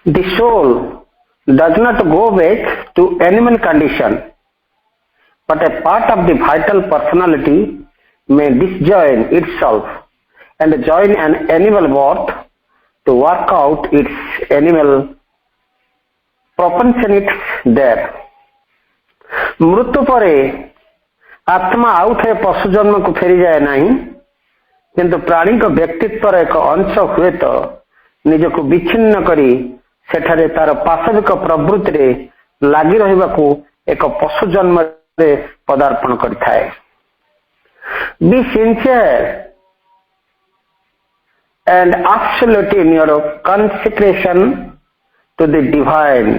The soul does not go back to animal condition, but a part of the vital personality may disjoin itself and join an animal birth to work out its animal propensities there. ମୃତ୍ୟୁ ପରେ ଆତ୍ମା ଆଉ ଥରେ ପଶୁ ଜନ୍ମକୁ ଫେରିଯାଏ ନାହିଁ, କିନ୍ତୁ ପ୍ରାଣୀଙ୍କ ବ୍ୟକ୍ତିତ୍ୱର ଏକ ଅଂଶ ହୁଏତ ନିଜକୁ ବିଚ୍ଛିନ୍ନ କରି ସେଠାରେ ତାର ପାଶବିକ ପ୍ରବୃତ୍ତିରେ ଲାଗି ରହିବାକୁ ଏକ ପଶୁ ଜନ୍ମରେ ପଦାର୍ପଣ କରିଥାଏ। Be sincere and absolute in your consecration to the divine,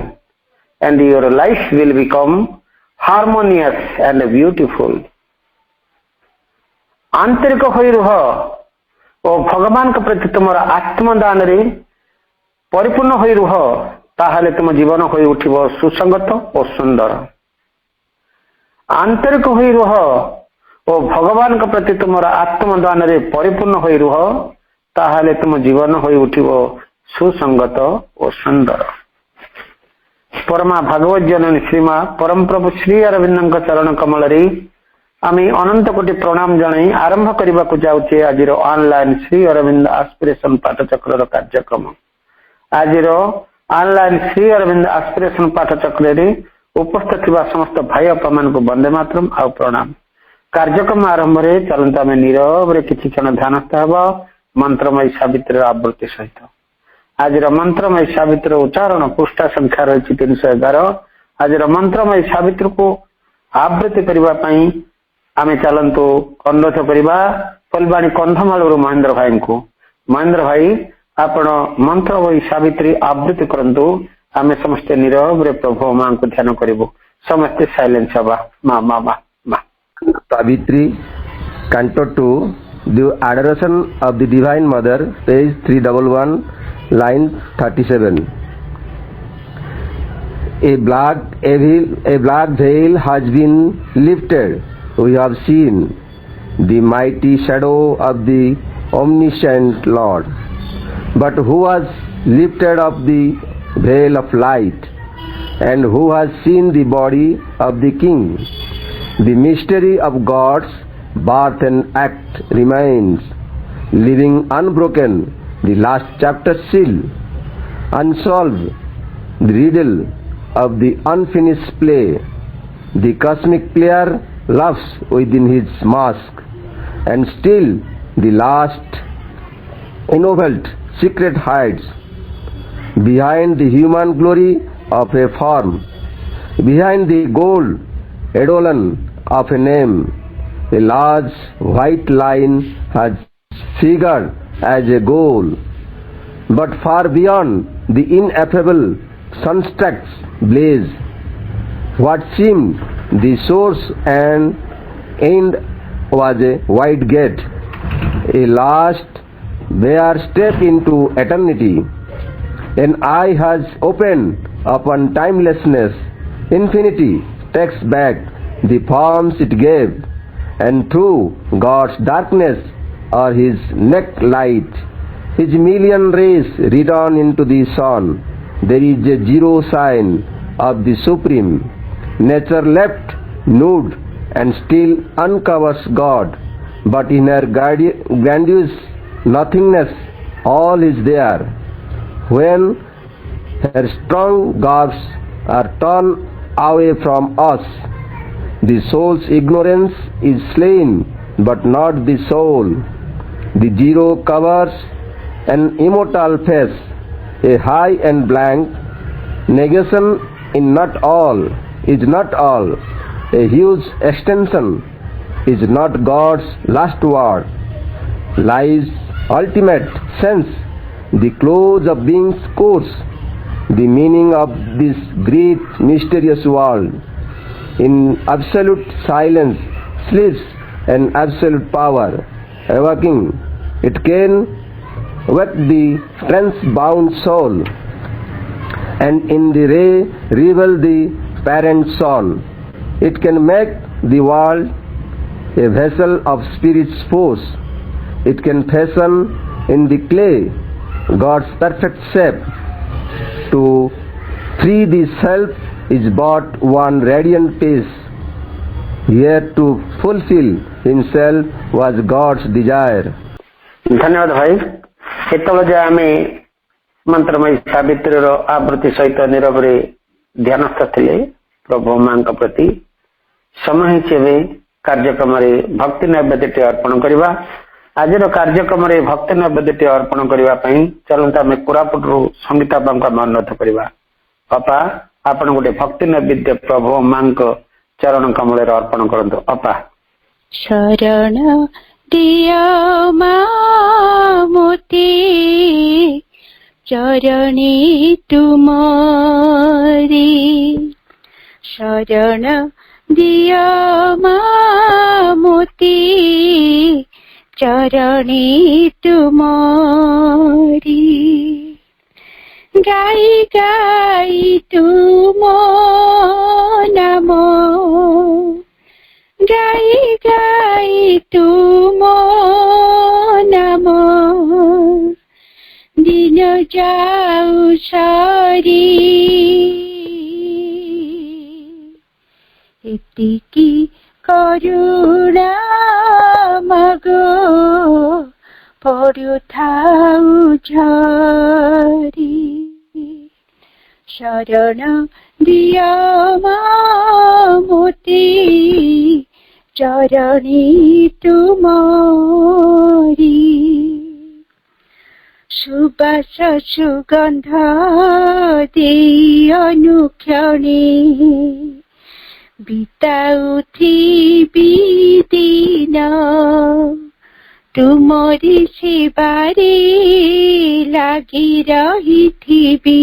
and your life will become harmonious and beautiful. आंतरिक होई रुह ओ भगवान के प्रति तुमर आत्मदान रे परिपूर्ण होई रुह, ताहले तुम जीवन होई उठिबो सुसंगत और सुंदर। आंतरिक होई रुह ओ भगवान के प्रति तुमर आत्मदान रे परिपूर्ण होई रुह, ताहले तुम जीवन होई उठिबो सुसंगत और सुंदर। परमा भागवत जननी श्रीमा परम प्रभु श्री अरविंद चरण कमल रे आमी अनंत कोटि प्रणाम जणाई आरंभ करने को जाऊे आज ऑनलाइन श्री अरविंद एस्पिरेशन पाठचक्र कार्यक्रम। आज ऑनलाइन श्री अरविंद एस्पिरेशन पाठचक्र रे उपस्थित समस्त भाई अपा मान को वंदे मातरम आ प्रणाम। कार्यक्रम आरंभ रे चलता आम नीरव रे किछि क्षण ध्यानस्थ हेबा मंत्रमयी सावित्री आवृत्ति सहित। आज मंत्रमयी सावित्री उच्चारण पृष्ठा संख्या रही 311। आज मंत्रमयी सावित्री को आवृत्ति करने आम चलतु अनुरोध करवा फुलवाणी कंधमालू महेंद्र भाई को। महेंद्र भाई आपण मंत्रमयी सावित्री आवृत्ति करंतु, आम समस्ते नीरव रे प्रभु मां को ध्यान करूँ। समस्ते साइलेंस हवा। माँ माँ माँ माँ Savitri Canto 2, The Adoration of the Divine Mother, page 311, line 37. A black veil has been lifted. We have seen the mighty shadow of the omniscient Lord. But who has lifted up the veil of light, and who has seen the body of the King? The mystery of God's birth and act remains, leaving unbroken the last chapter still, unsolved the riddle of the unfinished play. The cosmic player laughs within his mask, and still the last unveiled secret hides behind the human glory of a form, behind the gold eidolon of a name. A large white line has figured as a goal, but far beyond the ineffable sunstacks blaze what seemed the source and end was a wide gate, a last bare step into eternity. An eye has opened upon timelessness. Infinity takes back the forms it gave, and through God's darkness or his neck light, his million rays return into the sun. There is a zero sign of the Supreme. Nature left nude and still uncovers God, but in her grandiose nothingness all is there. When her strong garbs are torn away from us, the soul's ignorance is slain, but not the soul. The zero covers an immortal face, a high and blank negation in not all is not all. A huge extension is not God's last word. Lies ultimate sense, the close of being's course, the meaning of this great mysterious world. In absolute silence sleeps an absolute power. Awaking, it can wake the trance-bound soul, and in the ray reveal the parent sun. It can make the world a vessel of spirit's force, it can fashion in the clay God's perfect shape. To free the self is but one radiant peace. Here to fulfill himself was God's desire. धन्यवाद भाई सेतबेले जे आमे मंत्रमय सावित्री आवृत्ति सहित नीरव ध्यानस्थ थे प्रभु मां प्रति समय हिसाब कार्यक्रम भक्ति नैवेद्य अर्पण करवा आज कार्यक्रम भक्ति नैवेद्य अर्पण करने चलता आम कोरापुट संगीता बाबा को अनुरोध करवा अपा आपण गोटे भक्ति नैवेद्य प्रभु मां चरण कमल अर्पण करंतु अपा शरण दिया मोती चरणी तुमारी शरण दिया मोती चरणी तुमारी गाई गाई तुम नमो गाई गाई तुम नमो दिन जाऊ सारी एतिकी करुणा मगो पड़ुथाऊ झरी शरण दिया मोती चरणी तुमारी सुबास सुगंध दे अनुक्षणी बिताउथिबी दिन तुमरी सेवारे लागी रहिथिबी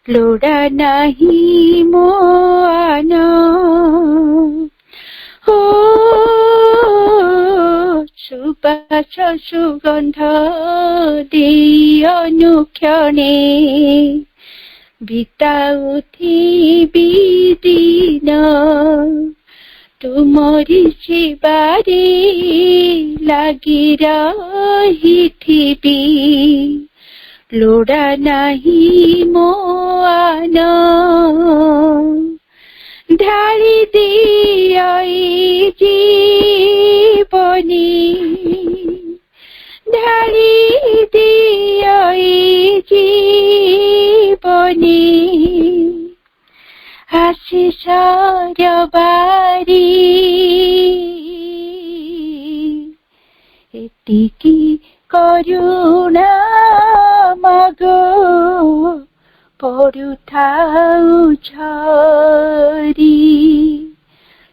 लोड़ा नहीं मो आना हो सुबास सुगंध दे अनुक्षणे बिताउथिबी दिन तुमरी सेवारे लागी रहिथिबी लोड़ा नहीं मो आना ढाली दियाई जीवनी ढाली दियाई जीवनी आशीषर बारी एतिकी करुणा मगो पड़ुथाऊ झरी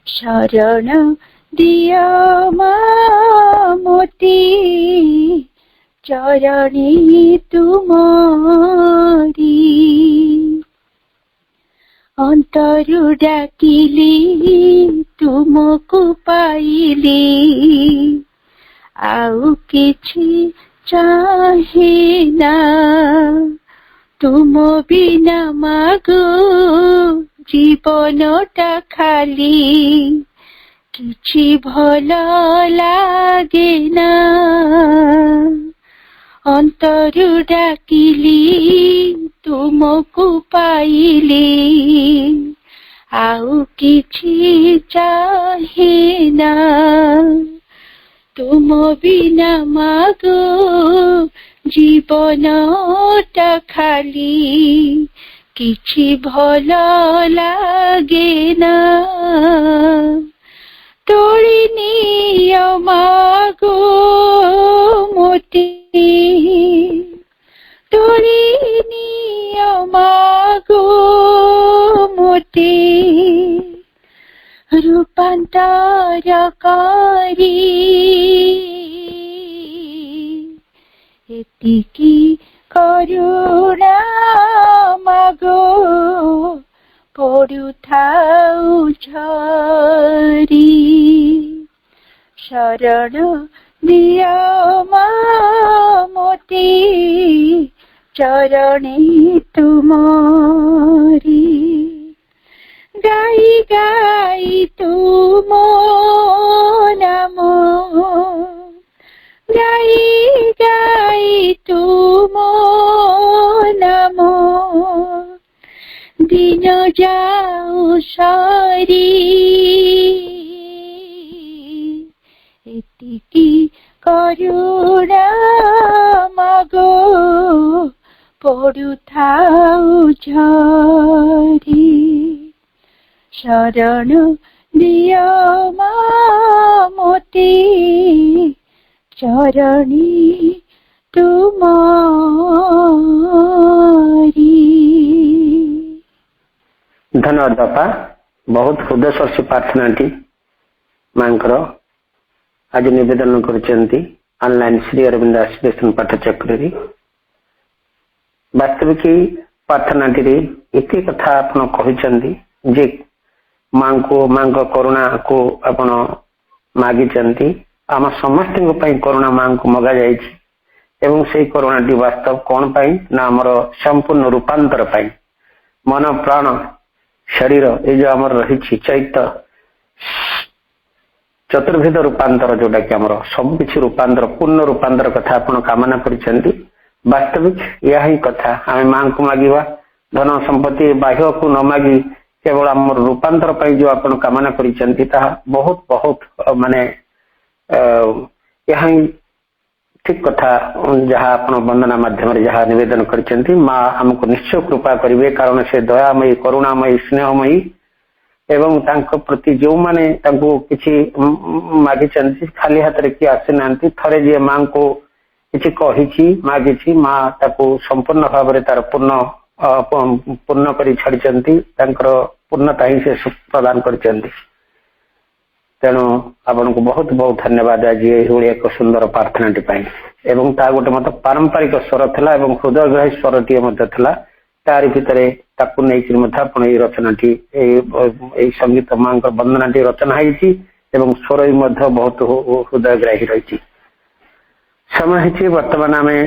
शरण दिया मोती चरणी तुमारी अंतरु डाकिली तुमको पाइली आउ किछि चाहे ना तुम बिना मागो जीवनटा खाली किछि भल लागे ना अंतरु डाकिली तुमको पाइली आउ किछि चाहे ना तुम बिना मागो जीवनटा खाली किछि भल लागे ना तोड़ी निय मागो मोती तोड़ी निय मागो मोती रूपांतर करी एतिकी करुणा मगो पड़ुथाऊ झरी शरण दिया मोती चरणी तुमारी गाई गाई तुम नमो ଗାଇ ଗାଇ ତୁମ ନାମ ଦିନ ଯାଉ ସରି ଏତିକି କରୁଣା ମାଗୋ ପଡୁଥାଉ ଝରି ଶରଣ ଦିଅ ମା ମୋତେ ଚରଣୀ ତୁମରି। ଧନ୍ୟବାଦ ବାପା, ବହୁତ ହୃଦୟସ୍ପର୍ଶୀ ପ୍ରାର୍ଥନାଟି ମାଙ୍କର ଆଜି ନିବେଦନ କରିଛନ୍ତି ଅନଲାଇନ ଶ୍ରୀ ଅରବିନ୍ଦ ଆସୋସିଏସନ ପାଠଚକ୍ରରେ। ବାସ୍ତବିକ ପ୍ରାର୍ଥନାଟିରେ ଏତେ କଥା ଆପଣ କହିଛନ୍ତି ଯେ ମାଙ୍କ କରୁଣାକୁ ଆପଣ ମାଗିଛନ୍ତି। ଆମ ସମସ୍ତଙ୍କ ପାଇଁ କରୁଣା ମାଙ୍କୁ ମଗା ଯାଇଛି ଏବଂ ସେଇ କରୁଣାଟି ବାସ୍ତବ କଣ ପାଇଁ ନା ଆମର ସମ୍ପୂର୍ଣ୍ଣ ରୂପାନ୍ତର ପାଇଁ। ମନ ପ୍ରାଣ ଶରୀର ଏ ଯୋଉ ଆମର ରହିଛି ଚତୁର୍ଭେଦ ରୂପାନ୍ତର, ଯୋଉଟା କି ଆମର ସବୁକିଛି ରୂପାନ୍ତର, ପୂର୍ଣ୍ଣ ରୂପାନ୍ତର କଥା ଆପଣ କାମନା କରିଛନ୍ତି। ବାସ୍ତବିକ ଏହା ହିଁ କଥା। ଆମେ ମାଙ୍କୁ ମାଗିବା ଧନ ସମ୍ପତ୍ତି ବାହ୍ୟକୁ ନ ମାଗି କେବଳ ଆମର ରୂପାନ୍ତର ପାଇଁ ଯୋଉ ଆପଣ କାମନା କରିଛନ୍ତି ତାହା ବହୁତ ବହୁତ ମାନେ ଏହା ହିଁ ଠିକ କଥା। ଯାହା ଆପଣ ବନ୍ଦନା ମାଧ୍ୟମରେ ଯାହା ନିବେଦନ କରିଛନ୍ତି, ମା ଆମକୁ ନିଶ୍ଚୟ କୃପା କରିବେ, କାରଣ ସେ ଦୟାମୟୀ, କରୁଣାମୟୀ, ସ୍ନେହମୟୀ ଏବଂ ତାଙ୍କ ପ୍ରତି ଯୋଉମାନେ ତାଙ୍କୁ କିଛି ମାଗିଛନ୍ତି ଖାଲି ହାତରେ କିଏ ଆସିନାହାନ୍ତି। ଥରେ ଯିଏ ମାଙ୍କୁ କିଛି କହିଛି ମାଗିଛି, ମା ତାକୁ ସମ୍ପୂର୍ଣ୍ଣ ଭାବରେ ତାର ପୂର୍ଣ୍ଣ କରି ଛାଡିଛନ୍ତି। ତାଙ୍କର ପୂର୍ଣ୍ଣତା ହିଁ ସେ ପ୍ରଦାନ କରିଛନ୍ତି। ତେଣୁ ଆପଣଙ୍କୁ ବହୁତ ବହୁତ ଧନ୍ୟବାଦ ଆଜି ଏଇଭଳି ଏକ ସୁନ୍ଦର ପ୍ରାର୍ଥନାଟି ପାଇଁ। ଏବଂ ତା ଗୋଟେ ମତ ପାରମ୍ପରିକ ସ୍ୱର ଥିଲା ଏବଂ ହୃଦୟଗ୍ରାହୀ ସ୍ୱରଟିଏ ମଧ୍ୟ ଥିଲା। ତାରି ଭିତରେ ତାକୁ ନେଇକରି ମଧ୍ୟ ଆପଣ ଏଇ ରଚନାଟି ଏଇ ସଙ୍ଗୀତ ମାଙ୍କର ବନ୍ଦନାଟି ରଚନା ହେଇଛି ଏବଂ ସ୍ୱର ବି ମଧ୍ୟ ବହୁତ ହୃଦୟଗ୍ରାହୀ ରହିଛି। ସମୟ ହେଇଛି, ବର୍ତ୍ତମାନ ଆମେ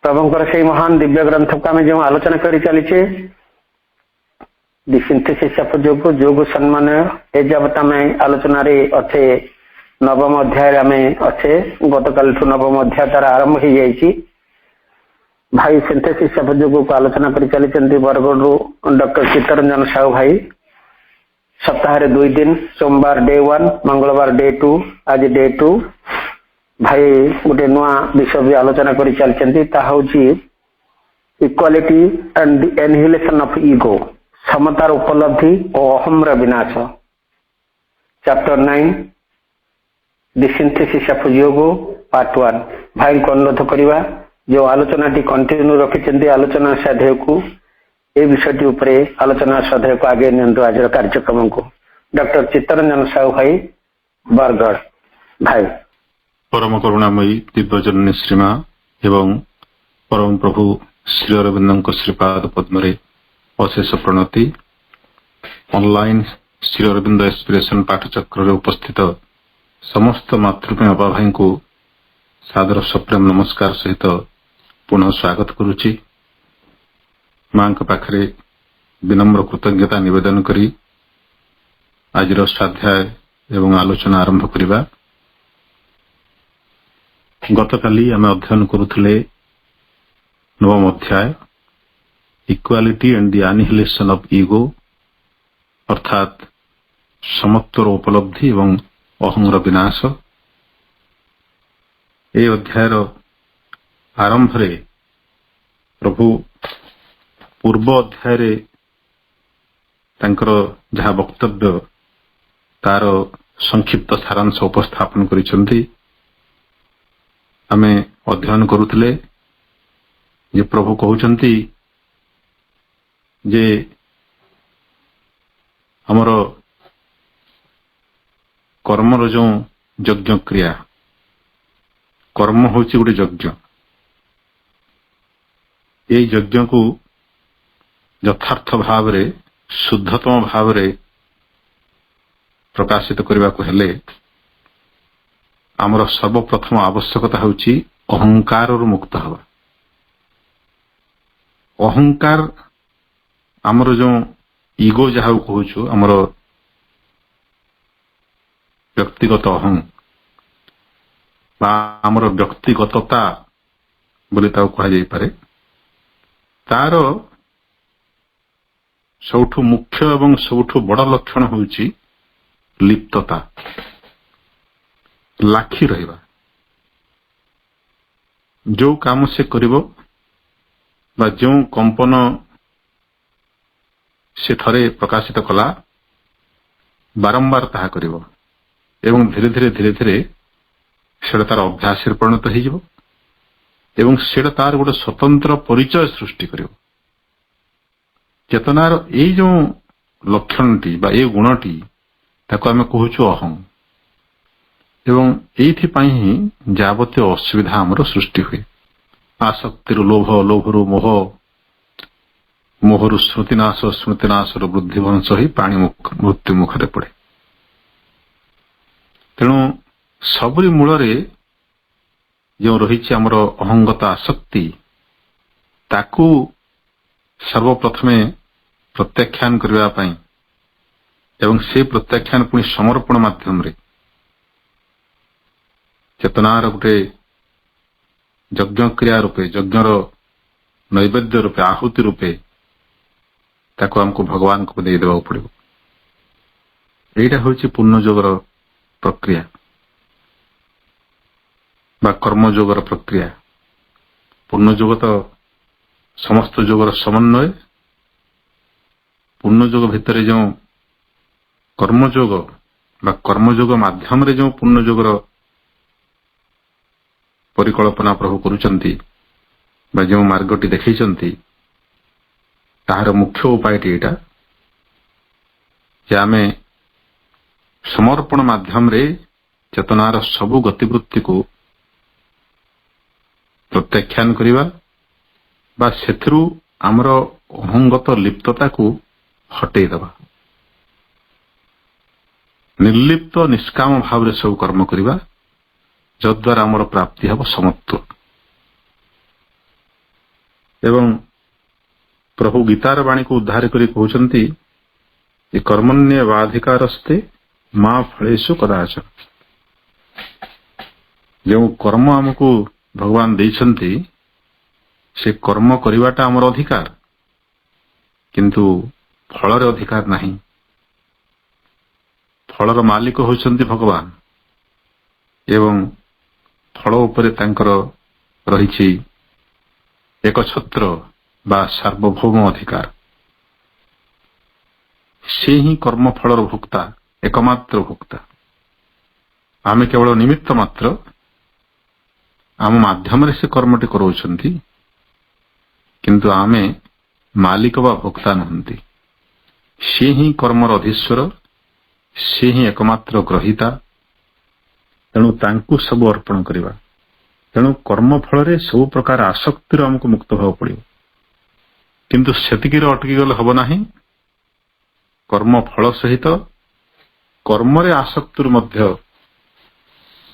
ପ୍ରଭୁଙ୍କର ସେଇ ମହାନ ଦିବ୍ୟ ଗ୍ରନ୍ଥକୁ ଆମେ ଯେଉଁ ଆଲୋଚନା କରି ଚାଲିଛେ, ଦି ସିନ୍ଥେସିସ୍ ଅଫ୍ ଯୋଗ ସମ୍ମାନୟ, ଏ ଯାବତ ଆମେ ଆଲୋଚନାରେ ଅଛେ ନବମ ଅଧ୍ୟାୟରେ ଆମେ ଅଛେ। ଗତକାଲିଠୁ ନବମ ଅଧ୍ୟାୟ ତାର ଆରମ୍ଭ ହେଇଯାଇଛି। ଭାଇ ସିନ୍ଥେସିସ୍ ଅଫ୍ ଯୋଗକୁ ଆଲୋଚନା କରି ଚାଲିଛନ୍ତି ବରଗଡ଼ରୁ ଡକ୍ଟର ଚିତ୍ତରଞ୍ଜନ ସାହୁ ଭାଇ। ସପ୍ତାହରେ 2 ଦିନ, ସୋମବାର ଡେ 1, ମଙ୍ଗଳବାର ଡେ 2, ଆଜି ଡେ 2। ଭାଇ ଗୋଟେ ନୂଆ ବିଷୟ ବି ଆଲୋଚନା କରି ଚାଲିଛନ୍ତି, ତାହା ହଉଛି equality and the annihilation of ego, ସମତାର ଉପଲବ୍ଧି ଓ ଅହମ୍ର ବିନାଶ। Chapter 9 the synthesis of Yoga part 1। ଭାଇଙ୍କୁ ଅନୁରୋଧ କରିବା ଯେଉଁ ଆଲୋଚନାଟି କଣ୍ଟିନ୍ୟୁ ରଖିଛନ୍ତି ଆଲୋଚନା ସାଧ୍ୟକୁ, ଏ ବିଷୟଟି ଉପରେ ଆଲୋଚନା ସାଧ୍ୟକୁ ଆଗେଇ ନିଅନ୍ତୁ ଆଜିର କାର୍ଯ୍ୟକ୍ରମକୁ। ଡକ୍ଟର ଚିତ୍ତରଞ୍ଜନ ସାହୁ ଭାଇ, ବରଗଡ଼। ଭାଇ ପରମ କରୁଣାମୟୀ ଦିବ୍ୟଜନନୀ ଶ୍ରୀମା ଏବଂ ପରମ ପ୍ରଭୁ ଶ୍ରୀ ଅରବିନ୍ଦଙ୍କ ଶ୍ରୀପାଦ ପଦ୍ମରେ ଅଶେଷ ପ୍ରଣତି। ଅନଲାଇନ ଶ୍ରୀ ଅରବିନ୍ଦ ଏକ୍ସପ୍ରେସନ ପାଠଚକ୍ରରେ ଉପସ୍ଥିତ ସମସ୍ତ ମାତୃପ୍ରେମ ବାବା ଭାଇଙ୍କୁ ସାଦର ସପ୍ରେମ ନମସ୍କାର ସହିତ ପୁନଃ ସ୍ୱାଗତ କରୁଛି। ମାଙ୍କ ପାଖରେ ବିନମ୍ର କୃତଜ୍ଞତା ନିବେଦନ କରି ଆଜିର ସ୍ୱାଧ୍ୟାୟ ଏବଂ ଆଲୋଚନା ଆରମ୍ଭ କରିବା। ଗତକାଲି ଆମେ ଅଧ୍ୟୟନ କରୁଥିଲେ ନବମ ଅଧ୍ୟାୟ equality and the annihilation of ego, ଅର୍ଥାତ୍ ସମତ୍ୱର ଉପଲବ୍ଧି ଏବଂ ଅହଂର ବିନାଶ। ଏହି ଅଧ୍ୟାୟର ଆରମ୍ଭରେ ପ୍ରଭୁ ପୂର୍ବ ଅଧ୍ୟାୟରେ ତାଙ୍କର ଯାହା ବକ୍ତବ୍ୟ ତାର ସଂକ୍ଷିପ୍ତ ସାରାଂଶ ଉପସ୍ଥାପନ କରିଛନ୍ତି। ଆମେ ଅଧ୍ୟୟନ କରୁଥିଲେ ଯେ ପ୍ରଭୁ କହୁଛନ୍ତି ଯେ ଆମର କର୍ମର ଯେଉଁ ଯଜ୍ଞ କ୍ରିୟା, କର୍ମ ହେଉଛି ଗୋଟେ ଯଜ୍ଞ। এই ଯଜ୍ଞକୁ ଯଥାର୍ଥ ଭାବରେ ଶୁଦ୍ଧତମ ଭାବରେ ପ୍ରକାଶିତ କରିବାକୁ ହେଲେ ଆମର ସର୍ବପ୍ରଥମ ଆବଶ୍ୟକତା ହେଉଛି ଅହଙ୍କାରରୁ ମୁକ୍ତ ହେବା। ଅହଙ୍କାର ଆମର ଯେଉଁ ଇଗୋ ଯାହାକୁ କହୁଛୁ, ଆମର ବ୍ୟକ୍ତିଗତ ଅହଂ, ବା ଆମର ବ୍ୟକ୍ତିଗତତା ବୋଲି ତାକୁ କୁହାଯାଇପାରେ, ତାର ସବୁଠୁ ମୁଖ୍ୟ ଏବଂ ସବୁଠୁ ବଡ଼ ଲକ୍ଷଣ ହେଉଛି ଲିପ୍ତତା, ଲାଖି ରହିବା। ଯୋଉ କାମ ସେ କରିବ ବା ଯେଉଁ କମ୍ପନ ସେ ଥରେ ପ୍ରକାଶିତ କଲା, ବାରମ୍ବାର ତାହା କରିବ ଏବଂ ଧୀରେ ଧୀରେ ସେଟା ତାର ଅଭ୍ୟାସରେ ପରିଣତ ହେଇଯିବ ଏବଂ ସେଟା ତାର ଗୋଟେ ସ୍ୱତନ୍ତ୍ର ପରିଚୟ ସୃଷ୍ଟି କରିବ। ଚେତନାର ଏଇ ଯୋଉ ଲକ୍ଷଣଟି ବା ଏଇ ଗୁଣଟି ତାକୁ ଆମେ କହୁଛୁ ଅହଂ। ଏବଂ ଏଇଥିପାଇଁ ହିଁ ଯାବତୀୟ ଅସୁବିଧା ଆମର ସୃଷ୍ଟି ହୁଏ। ଆସକ୍ତିରୁ ଲୋଭ, ଲୋଭରୁ ମୋହ, ମୋହରୁ ସ୍ମୃତିନାଶ, ସ୍ମୃତିନାଶରୁ ବୃଦ୍ଧିଭଂଶ ହୋଇ ପ୍ରାଣୀ ମୃତ୍ୟୁ ମୁଖରେ ପଡେ। ତେଣୁ ସବୁରି ମୂଳରେ ଯେଉଁ ରହିଛି ଆମର ଅହଙ୍ଗତ ଆସକ୍ତି, ତାକୁ ସର୍ବପ୍ରଥମେ ପ୍ରତ୍ୟାଖ୍ୟାନ କରିବା ପାଇଁ ଏବଂ ସେ ପ୍ରତ୍ୟାଖ୍ୟାନ ପୁଣି ସମର୍ପଣ ମାଧ୍ୟମରେ ଚେତନାର ଗୋଟେ ଯଜ୍ଞ କ୍ରିୟା ରୂପେ, ଯଜ୍ଞର ନୈବେଦ୍ୟ ରୂପେ, ଆହୁତି ରୂପେ ତାକୁ ଆମକୁ ଭଗବାନଙ୍କୁ ଦେଇଦେବାକୁ ପଡିବ। ଏଇଟା ହେଉଛି ପୂର୍ଣ୍ଣଯୋଗର ପ୍ରକ୍ରିୟା ବା କର୍ମଯୋଗର ପ୍ରକ୍ରିୟା। ପୂର୍ଣ୍ଣଯୋଗ ତ ସମସ୍ତ ଯୋଗର ସମନ୍ୱୟ। ପୂର୍ଣ୍ଣଯୋଗ ଭିତରେ ଯେଉଁ କର୍ମଯୋଗ ବା କର୍ମଯୋଗ ମାଧ୍ୟମରେ ଯେଉଁ ପୂର୍ଣ୍ଣଯୋଗର ପରିକଳ୍ପନା ପ୍ରଭୁ କରୁଛନ୍ତି ବା ଯେଉଁ ମାର୍ଗଟି ଦେଖେଇଛନ୍ତି, ତାହାର ମୁଖ୍ୟ ଉପାୟଟି ଏଇଟା ଯେ ଆମେ ସମର୍ପଣ ମାଧ୍ୟମରେ ଚେତନାର ସବୁ ଗତିବୃତ୍ତିକୁ ପ୍ରତ୍ୟାଖ୍ୟାନ କରିବା ବା ସେଥିରୁ ଆମର ଅହଙ୍ଗତ ଲିପ୍ତତାକୁ ହଟେଇଦେବା। ନିର୍ଲିପ୍ତ ନିଷ୍କାମ ଭାବରେ ସବୁ କର୍ମ କରିବା, ଯଦ୍ୱାରା ଆମର ପ୍ରାପ୍ତି ହେବ ସମତ୍ୱ। ଏବଂ ପ୍ରଭୁ ଗୀତାର ବାଣୀକୁ ଉଦ୍ଧାର କରି କହୁଛନ୍ତି ଯେ କର୍ମଣ୍ୟ ବାଧିକାରସ୍ତେ ମା ଫଳେଷୁ କଦାଚନ। ଯେଉଁ କର୍ମ ଆମକୁ ଭଗବାନ ଦେଇଛନ୍ତି ସେ କର୍ମ କରିବାଟା ଆମର ଅଧିକାର, କିନ୍ତୁ ଫଳରେ ଅଧିକାର ନାହିଁ। ଫଳର ମାଲିକ ହେଉଛନ୍ତି ଭଗବାନ ଏବଂ ଫଳ ଉପରେ ତାଙ୍କର ରହିଛି ଏକଛତ୍ର ବା ସାର୍ବଭୌମ ଅଧିକାର। ସେ ହିଁ କର୍ମଫଳର ଭୋକ୍ତା, ଏକମାତ୍ର ଭୋକ୍ତା। ଆମେ କେବଳ ନିମିତ୍ତ ମାତ୍ର, ଆମ ମାଧ୍ୟମରେ ସେ କର୍ମଟି କରାଉଛନ୍ତି, କିନ୍ତୁ ଆମେ ମାଲିକ ବା ଭୋକ୍ତା ନୁହନ୍ତି। ସେ ହିଁ କର୍ମର ଅଧୀଶ୍ୱର, ସେ ହିଁ ଏକମାତ୍ର ଗ୍ରହୀତା। ତେଣୁ ତାଙ୍କୁ ସବୁ ଅର୍ପଣ କରିବା। ତେଣୁ କର୍ମ ଫଳରେ ସବୁ ପ୍ରକାର ଆସକ୍ତିରୁ ଆମକୁ ମୁକ୍ତ ହେବାକୁ ପଡିବ। କିନ୍ତୁ ସେତିକିରେ ଅଟକି ଗଲେ ହେବ ନାହିଁ। କର୍ମ ଫଳ ସହିତ କର୍ମରେ ଆସକ୍ତିରୁ ମଧ୍ୟ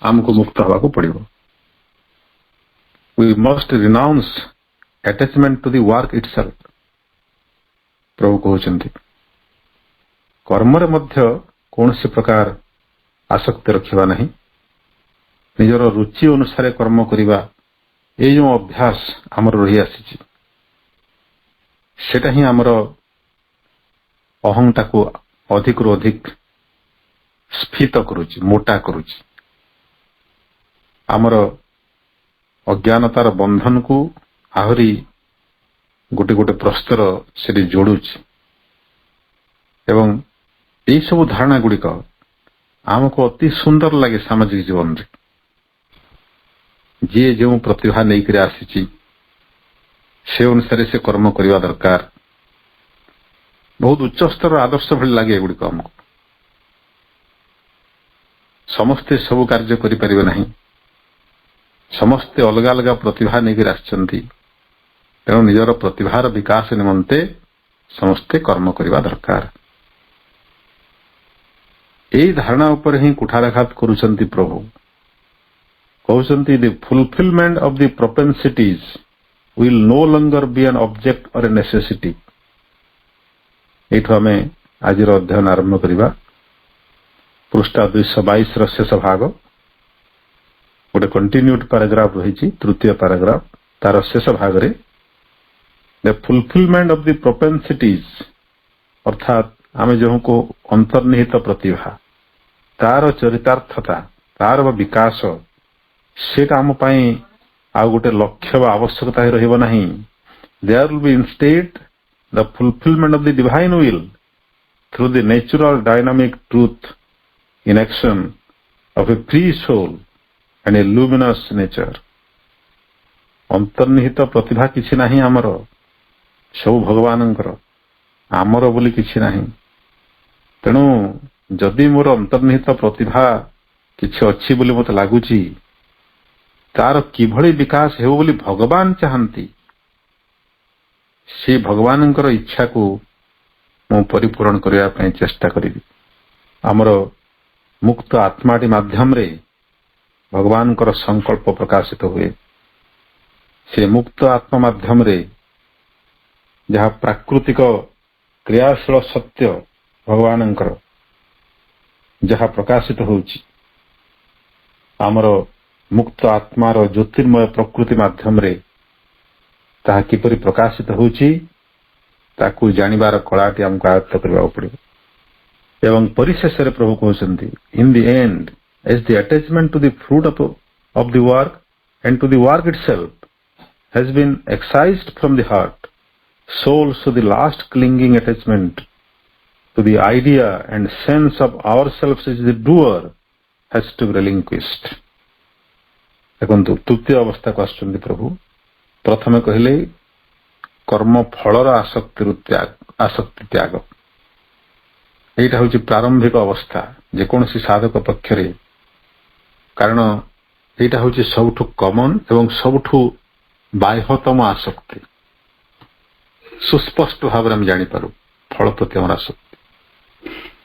ଆମକୁ ମୁକ୍ତ ହେବାକୁ ପଡିବ। We must renounce attachment to the work itself. ପ୍ରଭୁ କହୁଛନ୍ତି କର୍ମରେ ମଧ୍ୟ କୌଣସି ପ୍ରକାର ଆସକ୍ତି ରଖିବା ନାହିଁ। ନିଜର ରୁଚି ଅନୁସାରେ କର୍ମ କରିବା, ଏଇ ଯେଉଁ ଅଭ୍ୟାସ ଆମର ରହିଆସିଛି, ସେଟା ହିଁ ଆମର ଅହଂଟାକୁ ଅଧିକରୁ ଅଧିକ ସ୍ଫୀତ କରୁଛି, ମୋଟା କରୁଛି। ଆମର ଅଜ୍ଞାନତାର ବନ୍ଧନକୁ ଆହୁରି ଗୋଟେ ଗୋଟେ ପ୍ରସ୍ତର ସେଠି ଯୋଡୁଛି। ଏବଂ ଏଇ ସବୁ ଧାରଣା ଗୁଡିକ ଆମକୁ ଅତି ସୁନ୍ଦର ଲାଗେ ସାମାଜିକ ଜୀବନରେ। ଯିଏ ଯେଉଁ ପ୍ରତିଭା ନେଇକରି ଆସିଛି ସେ ଅନୁସାରେ ସେ କର୍ମ କରିବା ଦରକାର। ବହୁତ ଉଚ୍ଚସ୍ତର ଆଦର୍ଶ ଭଳି ଲାଗେ ଏଗୁଡିକ ଆମକୁ। ସମସ୍ତେ ସବୁ କାର୍ଯ୍ୟ କରିପାରିବେ ନାହିଁ, ସମସ୍ତେ ଅଲଗା ଅଲଗା ପ୍ରତିଭା ନେଇକରି ଆସିଛନ୍ତି। ତେଣୁ ନିଜର ପ୍ରତିଭାର ବିକାଶ ନିମନ୍ତେ ସମସ୍ତେ କର୍ମ କରିବା ଦରକାର। ଏହି ଧାରଣା ଉପରେ ହିଁ କୁଠାରାଘାତ କରୁଛନ୍ତି ପ୍ରଭୁ। କହୁଛନ୍ତି the fulfillment of the propensities will no longer be an object or a necessity। ଏଇଠୁ ଆମେ ଆଜିର ଅଧ୍ୟୟନ ଆରମ୍ଭ କରିବା। ପୃଷ୍ଠା 222ର ଶେଷ ଭାଗ। गोटे कंटिन्यूड पैराग्राफ रही तृतीय पैराग्राफ तार शेष भाग रे the fulfilment of the propensities अर्थात आम जो को अंतर्निहित प्रतिभा तार चरितार्थता तार विकास सेटा आम आ गोटे लक्ष्य व आवश्यकता रहिबो नहीं there will be instead the fulfilment of the divine will through the natural dynamic truth in action of a free soul and a luminous nature अंतर्निहित प्रतिभा किछि नाही आमर सब भगवानंकर आमर बोली किछि नाही तेणु जदि मोर अंतर्निहित प्रतिभा किछि अछि बोली मते लागुची तार किभଳି विकास हेउ बोली भगवान चाहंती से भगवानंकर इच्छा को मु परिपूर्ण करिया पय चेष्टा करिबी आमर मुक्त आत्माटी माध्यम रे भगवानकर संकल्प प्रकाशित हुए से मुक्त आत्मा माध्यम रे जहाँ प्राकृतिक क्रियाशील सत्य भगवानंकर जहाँ प्रकाशित होउची आमर मुक्त आत्मार ज्योतिर्मय प्रकृति माध्यम रे ताहा किपरि प्रकाशित होउची ताकू जानिबार कलाटी हमको आयत्त करबा पड़िबो एवं परिशेष रे प्रभु कहउछन्ती in the end as the attachment to the fruit of the work and to the work itself has been excised from the heart soul so the last clinging attachment to the idea and sense of ourselves as the doer has to be relinquished देखंतु तृतीय अवस्था को आसुचंदी प्रभु प्रथमे कहले कर्म फलर आसक्ति त्याग एटा होची प्रारंभिक अवस्था जे कोनसी साधक पक्षरे कारण एटा होची सबठु कॉमन एवं सबठु बाह्यतम आसक्ति सुस्पष्ट भाव में जानी पारू फल प्रति हमारा आसक्ति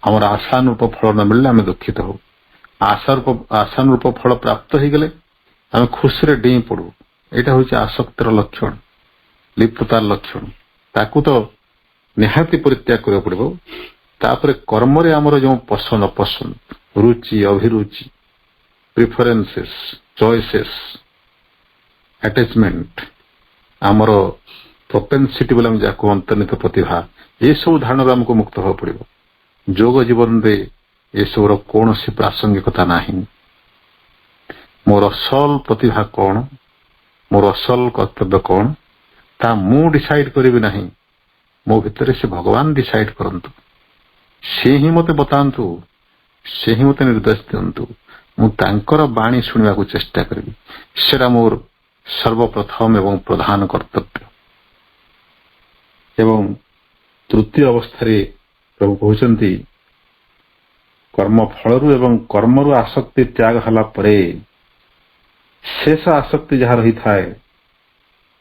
हमार आशानुरूप फल न मिलले आम दुखित हो आशानुरूप फल प्राप्त हो गले आम खुशी डेई पड़ू यहाँ हूँ आसक्तिर लक्षण लिप्ततार लक्षण ताकू तो निहाती परित्याग करने पड़ो तापर कर्म रे आमर जो पसंद अपसंद रुचि अभिरुचि प्रिफरेंसेस चॉइसेस अटैचमेंट आमर प्रोपेंसिटी बोले हम जाको अंतर्निहित प्रतिभा ये सब धारणा हमको मुक्त हो पड़ो जोग जीवन रे ये सब कौन सी प्रासंगिकता नहीं मोर असल प्रतिभा कौन मोर असल कर्तव्य कौन ता मु डिसाइड करिबि नहीं मो भितर से भगवान डिसाइड करंतु से ही मते बतांतु से ही मते निर्देश दियंतु मु तांकर बाणी सुनिबा को चेष्टा करिबि सेरा मोर सर्वप्रथम एवं प्रधान कर्तव्य एवं तृतीय अवस्था प्रभु कहते कर्म फलरू एवं कर्मरू आसक्ति त्याग हला परे शेष आसक्ति जहाँ रही थाए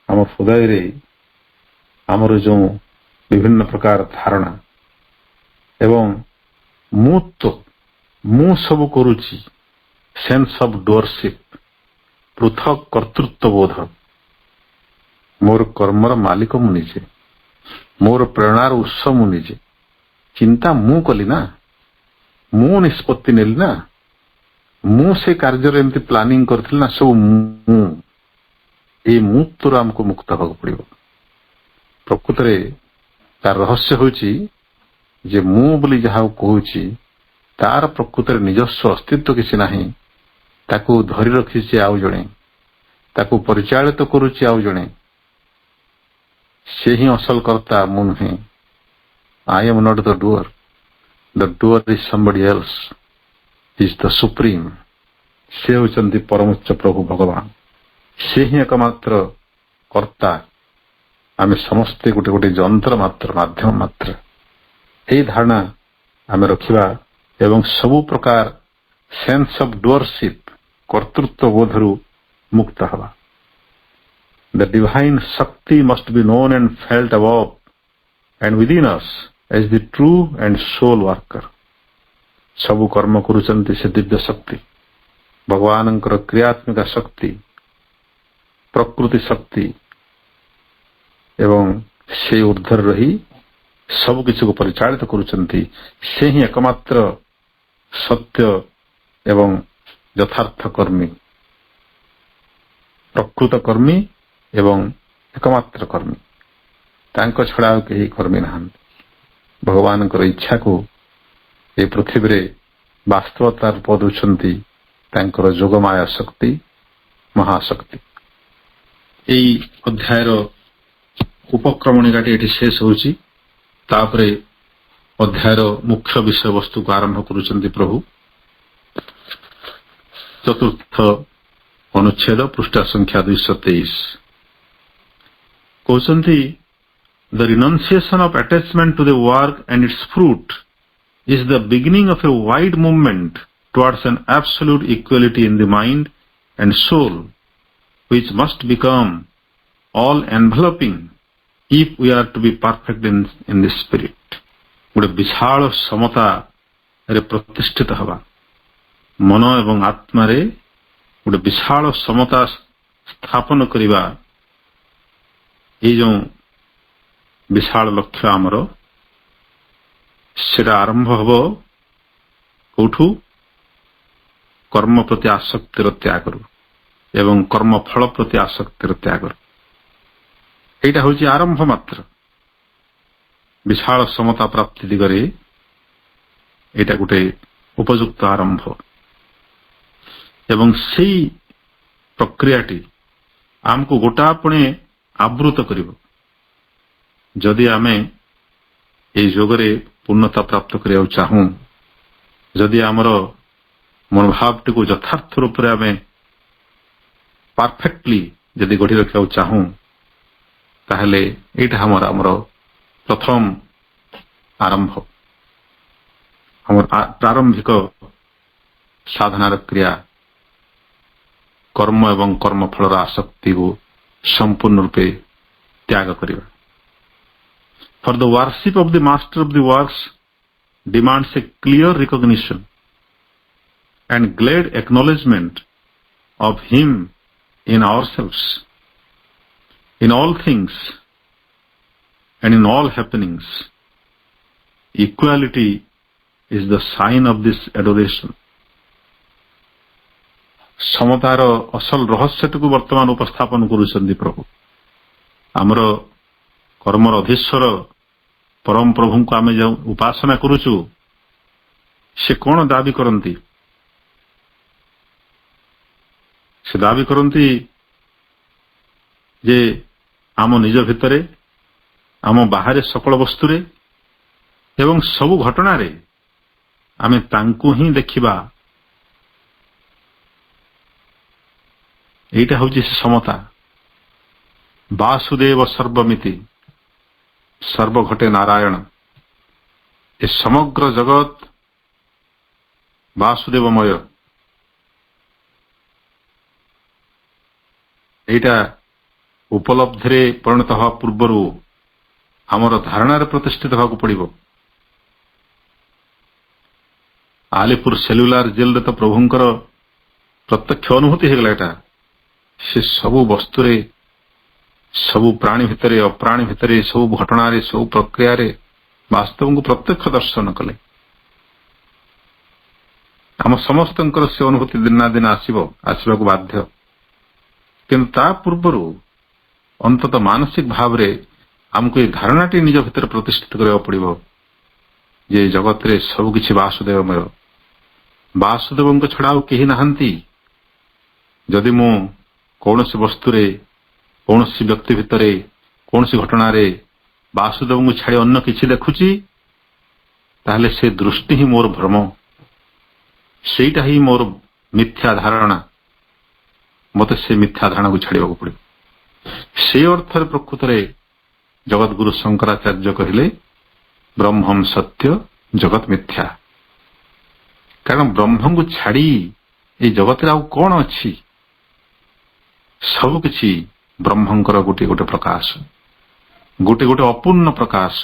आम हृदय रे आमर जो विभिन्न प्रकार धारणा एवं मु सब करुची सेंस ऑफ डोरशिप पृथक कर्तृत्व बोध मोर कर्मर मालिक मु निजे मोर प्रेरणार उत्स मु निजे चिंता मु कली ना मु निष्पत्ति नेली ना मु से कार्य एमती प्लानिंग करथिल ना सब मु ए मुक्तर हमको मुक्त होगा पड़ो प्रकृत रे तार रहस्य होची जे मु बोली जहाँ कहूची तार प्रकृत रे निजस्व अस्तित्व किसी नाही ताकू धरी रखी आउ जणे ताकू परिचालित करुची आउ जणे से ही असल करता मु नुहे I am not the doer is somebody else is the supreme से होचंती परमोच्च प्रभु भगवान से ही एकमात्र कर्ता आम समस्ते गोटे गोटे जंत्र मात्र माध्यम मात्र यही धारणा आम रखिबा एवं सबु प्रकार सेंस ऑफ डोरशिप कर्तृत्व बोधरू मुक्त हवा The divine Shakti must be known and felt above and within us as the true and sole worker. सबु कर्म करुचंती से दिव्य शक्ति भगवानंकर क्रियात्मक शक्ति प्रकृति शक्ति एवं से ऊर्ध्वर रही सब किसी को परिचालित करुचंती से ही एकमात्र सत्य एवं यथार्थ कर्मी ପ୍ରକୃତ କର୍ମୀ ଏବଂ ଏକମାତ୍ର କର୍ମୀ। ତାଙ୍କ ଛଡ଼ା ଆଉ କେହି କର୍ମୀ ନାହାନ୍ତି। ଭଗବାନଙ୍କର ଇଚ୍ଛାକୁ ଏ ପୃଥିବୀରେ ବାସ୍ତବତା ରୂପ ଦେଉଛନ୍ତି ତାଙ୍କର ଯୋଗମାୟା ଶକ୍ତି, ମହାଶକ୍ତି। ଏଇ ଅଧ୍ୟାୟର ଉପକ୍ରମଣିକାଟି ଏଠି ଶେଷ ହେଉଛି। ତାପରେ ଅଧ୍ୟାୟର ମୁଖ୍ୟ ବିଷୟବସ୍ତୁକୁ ଆରମ୍ଭ କରୁଛନ୍ତି ପ୍ରଭୁ। ଚତୁର୍ଥ ଅନୁଚ୍ଛେଦ ପୃଷ୍ଠା ସଂଖ୍ୟା 223 କହୁଛନ୍ତି, The renunciation of attachment to the work and its fruit is the beginning of a wide movement towards an absolute equality in the mind and soul, which must become all-enveloping if we are to be perfect in the spirit. ଗୋଟେ ବିଶାଳ ସମତାରେ ପ୍ରତିଷ୍ଠିତ ହେବା, ମନ ଏବଂ ଆତ୍ମାରେ ଗୋଟେ ବିଶାଳ ସମତା ସ୍ଥାପନ କରିବା, ଏଇ ଯେଉଁ ବିଶାଳ ଲକ୍ଷ୍ୟ ଆମର, ସେଟା ଆରମ୍ଭ ହେବ କୋଉଠୁ? କର୍ମ ପ୍ରତି ଆସକ୍ତିର ତ୍ୟାଗରୁ ଏବଂ କର୍ମ ଫଳ ପ୍ରତି ଆସକ୍ତିର ତ୍ୟାଗରୁ। এইটা ହେଉଛି ଆରମ୍ଭ ମାତ୍ର। ବିଶାଳ ସମତା ପ୍ରାପ୍ତି ଦିଗରେ ଏଇଟା ଗୋଟେ ଉପଯୁକ୍ତ ଆରମ୍ଭ ଏବଂ ସେଇ ପ୍ରକ୍ରିୟାଟି ଆମକୁ ଗୋଟାପଣେ ଆବୃତ କରିବ। ଯଦି ଆମେ এই ଯୋଗରେ ପୂର୍ଣ୍ଣତା ପ୍ରାପ୍ତ କରିବାକୁ ଚାହୁଁ, ଯଦି ଆମର ମନୋଭାବଟିକୁ ଯଥାର୍ଥ ରୂପରେ ଆମେ ପରଫେକ୍ଟଲି ଯଦି ଗଢ଼ି ରଖିବାକୁ ଚାହୁଁ, ତାହେଲେ ଏଇଟା ଆମର ପ୍ରଥମ ଆରମ୍ଭ, ଆମର ପ୍ରାରମ୍ଭିକ ସାଧନାର କ୍ରିୟା, କର୍ମ ଏବଂ କର୍ମଫଳର ଆସକ୍ତିକୁ ସମ୍ପୂର୍ଣ୍ଣ ରୂପେ ତ୍ୟାଗ କରିବା। For the worship of the master of the works demands a clear recognition and glad acknowledgement of him in ourselves, in all things and in all happenings. Equality is the sign of this adoration. ସମତାର ଅସଲ ରହସ୍ୟଟିକୁ ବର୍ତ୍ତମାନ ଉପସ୍ଥାପନ କରୁଛନ୍ତି ପ୍ରଭୁ। ଆମର କର୍ମର ଅଧୀଶ୍ୱର ପରମ ପ୍ରଭୁଙ୍କୁ ଆମେ ଯେଉଁ ଉପାସନା କରୁଛୁ, ସେ କଣ ଦାବି କରନ୍ତି? ସେ ଦାବି କରନ୍ତି ଯେ ଆମ ନିଜ ଭିତରେ, ଆମ ବାହାରେ ସକଳ ବସ୍ତୁରେ ଏବଂ ସବୁ ଘଟଣାରେ ଆମେ ତାଙ୍କୁ ହିଁ ଦେଖିବା। এইটা ହେଉଛି ସେ ସମତା। ବାସୁଦେବ ସର୍ବମିତି, ସର୍ବଘଟେ ନାରାୟଣ। ଏ ସମଗ୍ର ଜଗତ ବାସୁଦେବମୟ। এইটা ଉପଲବ୍ଧିରେ ପରିଣତ ହେବା ପୂର୍ବରୁ ଆମର ଧାରଣାରେ ପ୍ରତିଷ୍ଠିତ ହେବାକୁ ପଡ଼ିବ। ଆଲିପୁର ସେଲୁଲାର ଜେଲରେ ତ ପ୍ରଭୁଙ୍କର ପ୍ରତ୍ୟକ୍ଷ ଅନୁଭୂତି ହେଇଗଲା। ଏଟା ସେ ସବୁ ବସ୍ତୁରେ, ସବୁ ପ୍ରାଣୀ ଭିତରେ, ଅପ୍ରାଣୀ ଭିତରେ, ସବୁ ଘଟଣାରେ, ସବୁ ପ୍ରକ୍ରିୟାରେ ବାସ୍ତବଙ୍କୁ ପ୍ରତ୍ୟକ୍ଷ ଦର୍ଶନ କଲେ। ଆମ ସମସ୍ତଙ୍କର ସେ ଅନୁଭୂତି ଦିନ ନା ଦିନ ଆସିବାକୁ ବାଧ୍ୟ। କିନ୍ତୁ ତା ପୂର୍ବରୁ ଅନ୍ତତଃ ମାନସିକ ଭାବରେ ଆମକୁ ଏ ଧାରଣାଟି ନିଜ ଭିତରେ ପ୍ରତିଷ୍ଠିତ କରିବାକୁ ପଡ଼ିବ ଯେ ଜଗତରେ ସବୁକିଛି ବାସୁଦେବମୟ। ବାସୁଦେବଙ୍କ ଛଡ଼ା ଆଉ କେହି ନାହାନ୍ତି। ଯଦି ମୁଁ କୌଣସି ବସ୍ତୁରେ, କୌଣସି ବ୍ୟକ୍ତି ଭିତରେ, କୌଣସି ଘଟଣାରେ ବାସୁଦେବଙ୍କୁ ଛାଡ଼ି ଅନ୍ୟ କିଛି ଦେଖୁଛି, ତାହେଲେ ସେ ଦୃଷ୍ଟି ହିଁ ମୋର ଭ୍ରମ, ସେଇଟା ହିଁ ମୋର ମିଥ୍ୟା ଧାରଣା। ମୋତେ ସେ ମିଥ୍ୟା ଧାରଣାକୁ ଛାଡ଼ିବାକୁ ପଡ଼ିବ। ସେ ଅର୍ଥରେ ପ୍ରକୃତରେ ଜଗତଗୁରୁ ଶଙ୍କରାଚାର୍ଯ୍ୟ କହିଲେ ବ୍ରହ୍ମଂ ସତ୍ୟ ଜଗତ ମିଥ୍ୟା। କାରଣ ବ୍ରହ୍ମଙ୍କୁ ଛାଡ଼ି এই ଜଗତରେ ଆଉ କଣ ଅଛି? ସବୁକିଛି ବ୍ରହ୍ମଙ୍କର ଗୋଟିଏ ଗୋଟେ ପ୍ରକାଶ, ଗୋଟିଏ ଗୋଟେ ଅପୂର୍ଣ୍ଣ ପ୍ରକାଶ।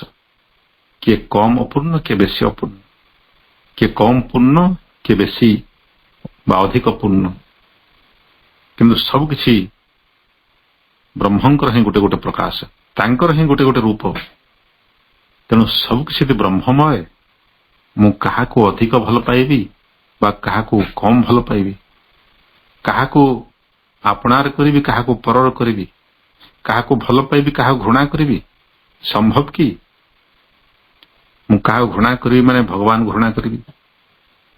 କିଏ କମ୍ ଅପୂର୍ଣ୍ଣ, କିଏ ବେଶୀ ଅପୂର୍ଣ୍ଣ, କିଏ କମ୍ ପୂର୍ଣ୍ଣ, କିଏ ବେଶୀ ବା ଅଧିକ ପୂର୍ଣ୍ଣ, କିନ୍ତୁ ସବୁକିଛି ବ୍ରହ୍ମଙ୍କର ହିଁ ଗୋଟେ ଗୋଟେ ପ୍ରକାଶ, ତାଙ୍କର ହିଁ ଗୋଟେ ଗୋଟେ ରୂପ। ତେଣୁ ସବୁକିଛି ଯଦି ବ୍ରହ୍ମମୟ, ମୁଁ କାହାକୁ ଅଧିକ ଭଲ ପାଇବି ବା କାହାକୁ କମ୍ ଭଲ ପାଇବି, କାହାକୁ ଆପଣାର କରିବି କାହାକୁ ପରର କରିବି, କାହାକୁ ଭଲ ପାଇବି କାହାକୁ ଘୃଣା କରିବି, ସମ୍ଭବ କି? ମୁଁ କାହାକୁ ଘୃଣା କରିବି ମାନେ ଭଗବାନ ଘୃଣା କରିବି,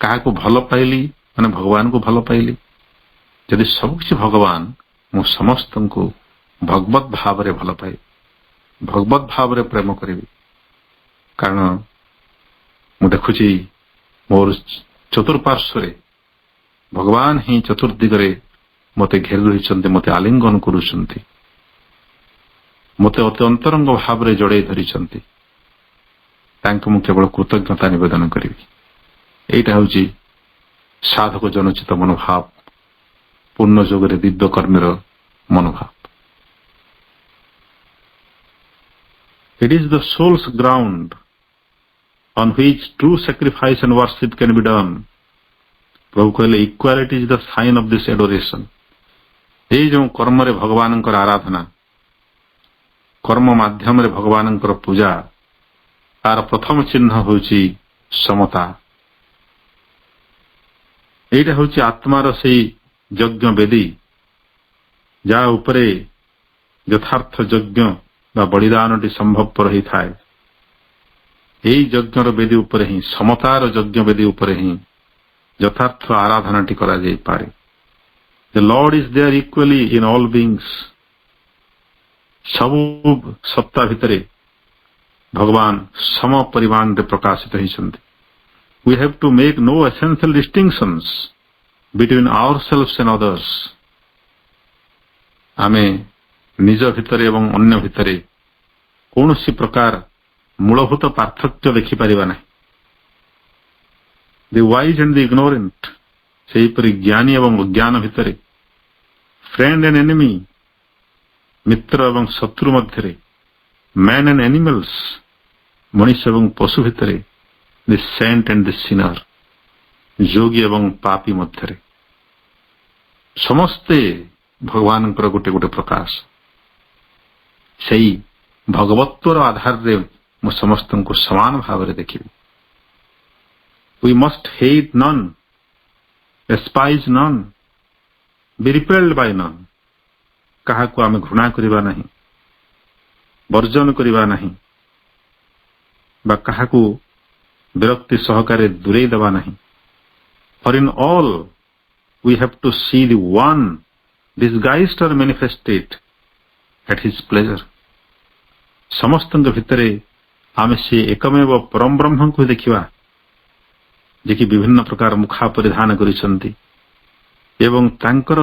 କାହାକୁ ଭଲ ପାଇଲି ମାନେ ଭଗବାନଙ୍କୁ ଭଲ ପାଇଲି। ଯଦି ସବୁକିଛି ଭଗବାନ, ମୁଁ ସମସ୍ତଙ୍କୁ ଭଗବତ ଭାବରେ ଭଲ ପାଇବି, ଭଗବତ ଭାବରେ ପ୍ରେମ କରିବି। କାରଣ ମୁଁ ଦେଖୁଛି ମୋର ଚତୁଃପାର୍ଶ୍ୱରେ ଭଗବାନ ହିଁ ଚତୁର୍ଦିଗରେ ମୋତେ ଘେରି ରହିଛନ୍ତି, ମୋତେ ଆଲିଙ୍ଗନ କରୁଛନ୍ତି, ମୋତେ ଅତି ଅନ୍ତରଙ୍ଗ ଭାବରେ ଜଡ଼େଇ ଧରିଛନ୍ତି। ତାଙ୍କୁ ମୁଁ କେବଳ କୃତଜ୍ଞତା ନିବେଦନ କରିବି। ଏଇଟା ହେଉଛି ସାଧକ ଜନଚିତ ମନୋଭାବ, ପୂର୍ଣ୍ଣ ଯୋଗରେ ଦିବ୍ୟ କର୍ମୀର ମନୋଭାବ। It is the soul's ground on which true sacrifice and worship can be done. ପ୍ରଭୁ କହିଲେ equality is the sign of this adoration. ଏଇ ଯେଉଁ କର୍ମରେ ଭଗବାନଙ୍କର ଆରାଧନା, କର୍ମ ମାଧ୍ୟମରେ ଭଗବାନଙ୍କର ପୂଜା, ତାର ପ୍ରଥମ ଚିହ୍ନ ହେଉଛି ସମତା। ଏଇଟା ହେଉଛି ଆତ୍ମାର ସେଇ ଯଜ୍ଞ ବେଦୀ, ଯାହା ଉପରେ ଯଥାର୍ଥ ଯଜ୍ଞ ବା ବଳିଦାନଟି ସମ୍ଭବପର ହୋଇଥାଏ। ଏହି ଯଜ୍ଞର ବେଦୀ ଉପରେ ହିଁ, ସମତାର ଯଜ୍ଞ ବେଦୀ ଉପରେ ହିଁ ଯଥାର୍ଥ ଆରାଧନାଟି କରାଯାଇପାରେ। The Lord is there equally in all beings. ସବୁ ସତ୍ତା ଭିତରେ ଭଗବାନ ସମ ପରିମାଣରେ ପ୍ରକାଶିତ ହୋଇଛନ୍ତି। We have to make no essential distinctions between ourselves and others. ଆମେ ନିଜ ଭିତରେ ଏବଂ ଅନ୍ୟ ଭିତରେ କୌଣସି ପ୍ରକାର ମୂଳଭୂତ ପାର୍ଥକ୍ୟ ଦେଖିପାରିବା ନାହିଁ। The wise and the ignorant, ସେହିପରି ଜ୍ଞାନୀ ଏବଂ ଅଜ୍ଞାନ ଭିତରେ, friend and enemy, ମିତ୍ର ଏବଂ ଶତ୍ରୁ ମଧ୍ୟରେ, man and animals, ମଣିଷ ଏବଂ ପଶୁ ଭିତରେ, the saint and the sinner, Yogi ଏବଂ ପାପୀ ମଧ୍ୟରେ, ସମସ୍ତେ ଭଗବାନଙ୍କର ଗୋଟେ ଗୋଟେ ପ୍ରକାଶ। ସେଇ ଭଗବତ୍ୱର ଆଧାରରେ ମୁଁ ସମସ୍ତଙ୍କୁ ସମାନ ଭାବରେ ଦେଖିବି। We must hate none, despise none, be repelled by none. କାହାକୁ ଆମେ ଘୃଣା କରିବା ନାହିଁ, ବର୍ଜନ କରିବା ନାହିଁ, ବା କାହାକୁ ବିରକ୍ତି ସହକାରେ ଦୂରେଇ ଦେବା ନାହିଁ। For in all we have to see the one disguised or manifested at his pleasure. ସମସ୍ତଙ୍କ ଭିତରେ ଆମେ ସେ ଏକମେବ ପରମ ବ୍ରହ୍ମଙ୍କୁ ଦେଖିବା, ଯିଏକି ବିଭିନ୍ନ ପ୍ରକାର ମୁଖା ପରିଧାନ କରିଛନ୍ତି ଏବଂ ତାଙ୍କର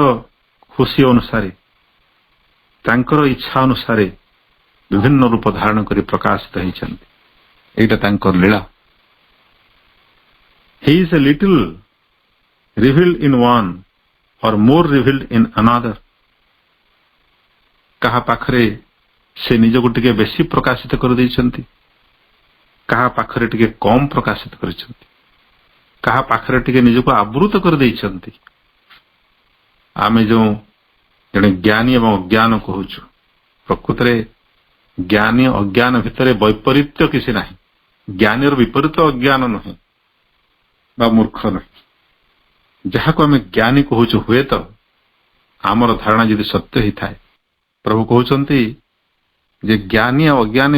ଖୁସି ଅନୁସାରେ, ତାଙ୍କର ଇଚ୍ଛା ଅନୁସାରେ ବିଭିନ୍ନ ରୂପ ଧାରଣ କରି ପ୍ରକାଶିତ ହୋଇଛନ୍ତି। ଏଇଟା ତାଙ୍କର ଲୀଳା। He is a little revealed in one or more revealed in another. କାହା ପାଖରେ ସେ ନିଜକୁ ଟିକେ ବେଶୀ ପ୍ରକାଶିତ କରିଦେଇଛନ୍ତି, କାହା ପାଖରେ ଟିକେ କମ୍ ପ୍ରକାଶିତ କରିଛନ୍ତି, କାହା ପାଖରେ ଟିକେ ନିଜକୁ ଆବୃତ କରିଦେଇଛନ୍ତି। ଆମେ ଯେଉଁ ଜଣେ ଜ୍ଞାନୀ ଏବଂ ଅଜ୍ଞାନ କହୁଛୁ, ପ୍ରକୃତରେ ଜ୍ଞାନୀ ଅଜ୍ଞାନ ଭିତରେ ବୈପରୀତ୍ୟ କିଛି ନାହିଁ। ଜ୍ଞାନୀର ବିପରୀତ ଅଜ୍ଞାନ ନୁହେଁ ବା ମୂର୍ଖ ନୁହେଁ। ଯାହାକୁ ଆମେ ଜ୍ଞାନୀ କହୁଛୁ, ହୁଏତ ଆମର ଧାରଣା ଯଦି ସତ୍ୟ ହେଇଥାଏ, ପ୍ରଭୁ କହୁଛନ୍ତି ଯେ ଜ୍ଞାନୀ ଓ ଅଜ୍ଞାନୀ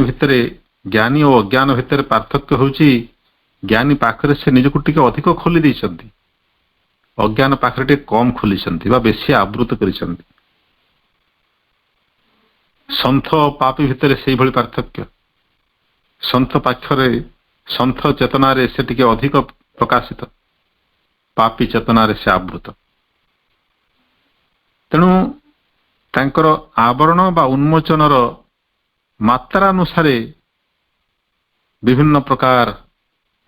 ଭିତରେ ପାର୍ଥକ୍ୟ ହେଉଛି ଜ୍ଞାନୀ ପାଖରେ ସେ ନିଜକୁ ଟିକେ ଅଧିକ ଖୋଲି ଦେଇଛନ୍ତି, ଅଜ୍ଞାନ ପାଖରେ ଟିକେ କମ୍ ଖୋଲିଛନ୍ତି ବା ବେଶୀ ଆବୃତ କରିଛନ୍ତି। ସନ୍ଥ ଓ ପାପୀ ଭିତରେ ସେଇଭଳି ପାର୍ଥକ୍ୟ। ସନ୍ଥ ଚେତନାରେ ସେ ଟିକେ ଅଧିକ ପ୍ରକାଶିତ, ପାପୀ ଚେତନାରେ ସେ ଆବୃତ। ତେଣୁ ତାଙ୍କର ଆବରଣ ବା ଉନ୍ମୋଚନର ମାତ୍ରାନୁସାରେ ବିଭିନ୍ନ ପ୍ରକାର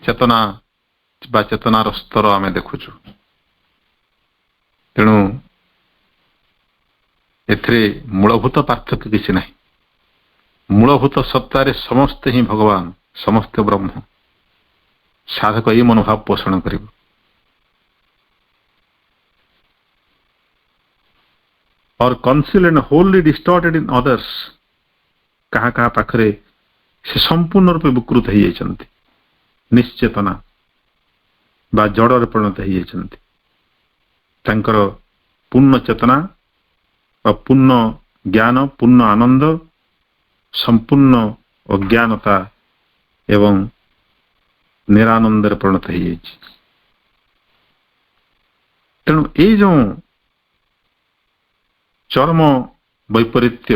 ଚେତନା ବା ଚେତନାର ସ୍ତର ଆମେ ଦେଖୁଛୁ। ତେଣୁ ଏଥିରେ ମୂଳଭୂତ ପାର୍ଥକ୍ୟ କିଛି ନାହିଁ। ମୂଳଭୂତ ସତ୍ତାରେ ସମସ୍ତେ ହିଁ ଭଗବାନ, ସମସ୍ତେ ବ୍ରହ୍ମ। ସାଧକ ଏହି ମନୋଭାବ ପୋଷଣ କରିବ। Or concealed and wholly distorted in others. କାହା କାହା ପାଖରେ ସେ ସମ୍ପୂର୍ଣ୍ଣ ରୂପେ ବିକୃତ ହେଇଯାଇଛନ୍ତି, ନିଶ୍ଚେତନା ବା ଜଡ଼ରେ ପରିଣତ ହେଇଯାଇଛନ୍ତି। ତାଙ୍କର ପୂର୍ଣ୍ଣ ଚେତନା ପୂର୍ଣ୍ଣ ଜ୍ଞାନ, ପୂର୍ଣ୍ଣ ଆନନ୍ଦ, ସମ୍ପୂର୍ଣ୍ଣ ଅଜ୍ଞାନତା ଏବଂ ନିରାନନ୍ଦରେ ପରିଣତ ହେଇଯାଇଛି। ତେଣୁ ଏଇ ଯେଉଁ ଚରମ ବୈପରୀତ୍ୟ,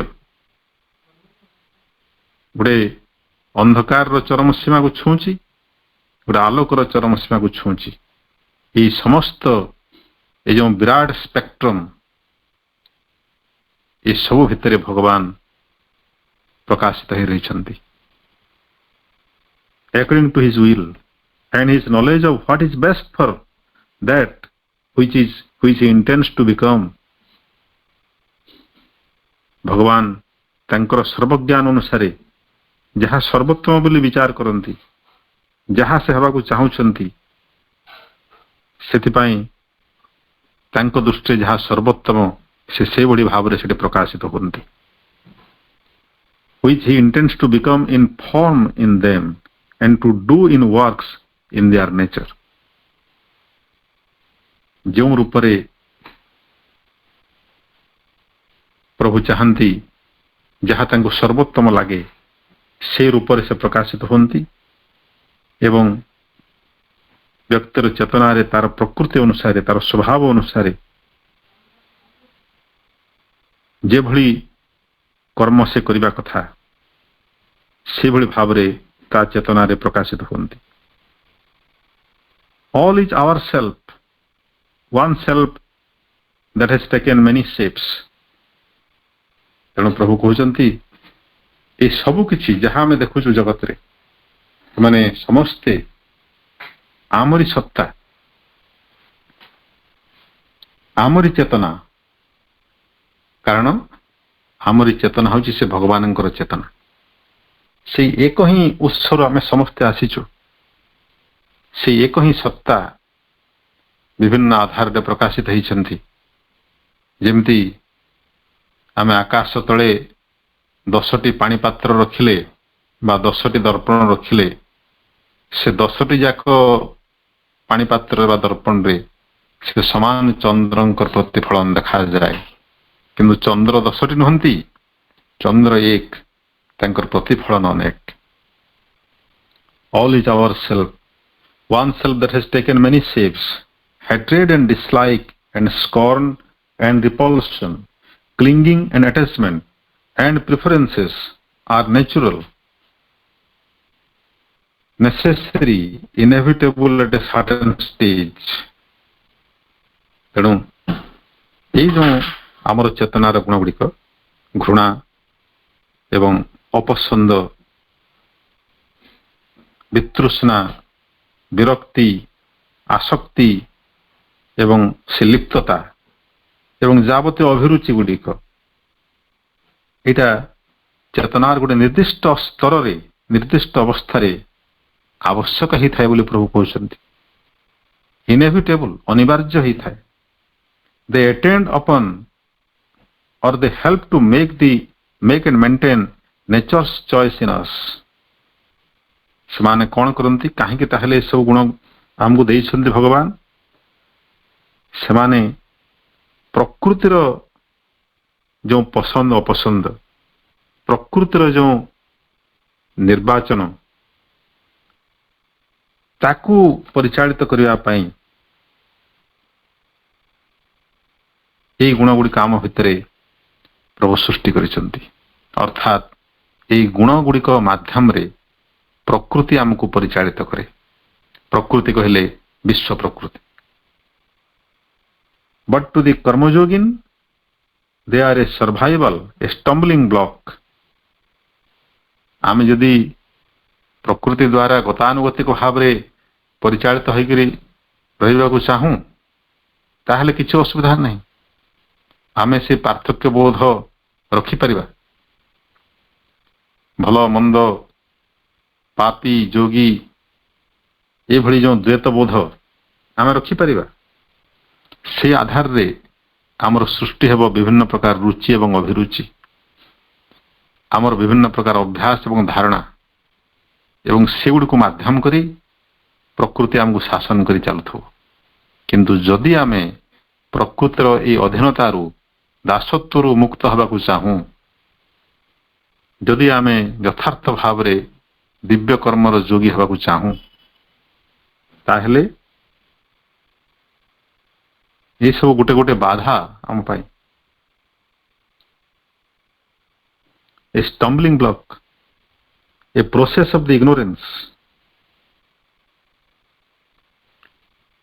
ଗୋଟେ ଅନ୍ଧକାରର ଚରମ ସୀମାକୁ ଛୁଉଁଛି, ଗୋଟେ ଆଲୋକର ଚରମ ସୀମାକୁ ଛୁଉଁଛି, এই ସମସ୍ତ এই ଯେଉଁ ବିରାଟ ସ୍ପେକ୍ଟ୍ରମ୍, ଏସବୁ ଭିତରେ ଭଗବାନ ପ୍ରକାଶିତ ହୋଇ ରହିଛନ୍ତି। according to his will and his knowledge of what is best for that which he intends to become, ଭଗବାନ ତାଙ୍କର ସର୍ବଜ୍ଞାନ ଅନୁସାରେ ଯାହା ସର୍ବୋତ୍ତମ ବୋଲି ବିଚାର କରନ୍ତି, ଯାହା ସେ ହେବାକୁ ଚାହୁଁଛନ୍ତି, ସେଥିପାଇଁ ତାଙ୍କ ଦୃଷ୍ଟିରେ ଯାହା ସର୍ବୋତ୍ତମ ସେ ସେଇଭଳି ଭାବରେ ସେଠି ପ୍ରକାଶିତ ହୁଅନ୍ତି। which he intends to become in form in them and to do in works in their nature, ଯେଉଁ ରୂପରେ ପ୍ରଭୁ ଚାହାନ୍ତି, ଯାହା ତାଙ୍କୁ ସର୍ବୋତ୍ତମ ଲାଗେ, ସେ ରୂପରେ ସେ ପ୍ରକାଶିତ ହୁଅନ୍ତି ଏବଂ ବ୍ୟକ୍ତିର ଚେତନାରେ ତାର ପ୍ରକୃତି ଅନୁସାରେ, ତାର ସ୍ୱଭାବ ଅନୁସାରେ ଯେଭଳି କର୍ମ ସେ କରିବା କଥା, ସେଭଳି ଭାବରେ ତା ଚେତନାରେ ପ୍ରକାଶିତ ହୁଅନ୍ତି। all is our self, one self that has taken many shapes। ତେଣୁ ପ୍ରଭୁ କହୁଛନ୍ତି ଏ ସବୁ କିଛି ଯାହା ଆମେ ଦେଖୁଛୁ ଜଗତରେ, ମାନେ ସମସ୍ତେ ଆମରି ସତ୍ତା, ଆମରି ଚେତନା। କାରଣ ଆମରି ଚେତନା ହେଉଛି ସେ ଭଗବାନଙ୍କର ଚେତନା। ସେଇ ଏକ ହିଁ ଉତ୍ସରୁ ଆମେ ସମସ୍ତେ ଆସିଛୁ। ସେଇ ଏକ ହିଁ ସତ୍ତା ବିଭିନ୍ନ ଆଧାରରେ ପ୍ରକାଶିତ ହେଇଛନ୍ତି। ଯେମିତି ଆମେ ଆକାଶ ତଳେ 10ଟି ପାଣି ପାତ୍ର ରଖିଲେ ବା 10ଟି ଦର୍ପଣ ରଖିଲେ, ସେ 10ଟି ଯାକ ପାଣି ପାତ୍ର ବା ଦର୍ପଣରେ ସେ ସମାନ ଚନ୍ଦ୍ରଙ୍କର ପ୍ରତିଫଳନ ଦେଖାଯାଏ। କିନ୍ତୁ ଚନ୍ଦ୍ର 10ଟି ନୁହନ୍ତି, ଚନ୍ଦ୍ର ଏକ, ତାଙ୍କର ପ୍ରତିଫଳନ ଅନେକ। all is our self, one self that has taken many shapes, hatred and dislike and scorn and repulsion, clinging and attachment and preferences are natural, necessary, inevitable at a certain stage। ତେଣୁ ଏଇ ଯେଉଁ ଆମର ଚେତନାର ଗୁଣ ଗୁଡ଼ିକ, ଘୃଣା ଏବଂ ଅପସନ୍ଦ, ବିତୃଷ୍ଣା, ବିରକ୍ତି, ଆସକ୍ତି ଏବଂ ସେ ଲିପ୍ତତା ଏବଂ ଯାବତୀୟ ଅଭିରୁଚି ଗୁଡ଼ିକ, ଏଇଟା ଚେତନାର ଗୋଟେ ନିର୍ଦ୍ଦିଷ୍ଟ ସ୍ତରରେ, ନିର୍ଦ୍ଦିଷ୍ଟ ଅବସ୍ଥାରେ ଆବଶ୍ୟକ ହେଇଥାଏ ବୋଲି ପ୍ରଭୁ କହୁଛନ୍ତି। ଇନେଭିଟେବଲ୍, ଅନିବାର୍ଯ୍ୟ ହେଇଥାଏ। they attend upon or they help to make and maintain nature's choice in us। ସେମାନେ କ'ଣ କରନ୍ତି, କାହିଁକି ତାହେଲେ ଏସବୁ ଗୁଣ ଆମକୁ ଦେଇଛନ୍ତି ଭଗବାନ? ସେମାନେ ପ୍ରକୃତିର ଯେଉଁ ପସନ୍ଦ ଅପସନ୍ଦ, ପ୍ରକୃତିର ଯେଉଁ ନିର୍ବାଚନ, ତାକୁ ପରିଚାଳିତ କରିବା ପାଇଁ এই ଗୁଣଗୁଡ଼ିକ ଆମ ଭିତରେ ପ୍ରଭୁ ସୃଷ୍ଟି କରିଛନ୍ତି। ଅର୍ଥାତ୍ এই ଗୁଣଗୁଡ଼ିକ ମାଧ୍ୟମରେ ପ୍ରକୃତି ଆମକୁ ପରିଚାଳିତ କରେ। ପ୍ରକୃତି କହିଲେ ବିଶ୍ୱ ପ୍ରକୃତି। but to the कर्मयोगिन they are a survival, a stumbling block। ଆମେ ଯଦି ପ୍ରକୃତି ଦ୍ୱାରା ଗତାନୁଗତିକ ଭାବରେ ପରିଚାଳିତ ହୋଇକରି ରହିବାକୁ ଚାହୁଁ, ତାହେଲେ କିଛି ଅସୁବିଧା ନାହିଁ। ଆମେ ସେ ପାର୍ଥକ୍ୟ ବୋଧ ରଖିପାରିବା। ଭଲ ମନ୍ଦ, ପାପୀ ଯୋଗୀ, ଏଭଳି ଯେଉଁ ଦ୍ୱୈତ ବୋଧ ଆମେ ରଖିପାରିବା। ସେ ଆଧାରରେ ଆମର ସୃଷ୍ଟି ହେବ ବିଭିନ୍ନ ପ୍ରକାର ରୁଚି ଏବଂ ଅଭିରୁଚି, ଆମର ବିଭିନ୍ନ ପ୍ରକାର ଅଭ୍ୟାସ ଏବଂ ଧାରଣା, ଏବଂ ସେଗୁଡ଼ିକୁ ମାଧ୍ୟମ କରି ପ୍ରକୃତି ଆମକୁ ଶାସନ କରି ଚାଲୁଥିବ। କିନ୍ତୁ ଯଦି ଆମେ ପ୍ରକୃତିର ଏହି ଅଧୀନତାରୁ ଦାସତ୍ୱରୁ ମୁକ୍ତ ହେବାକୁ ଚାହୁଁ, ଯଦି ଆମେ ଯଥାର୍ଥ ଭାବରେ ଦିବ୍ୟ କର୍ମର ଯୋଗୀ ହେବାକୁ ଚାହୁଁ, ତାହେଲେ ଏସବୁ ଗୋଟେ ଗୋଟେ ବାଧା ଆମ ପାଇଁ, a stumbling block, a process of the ignorance.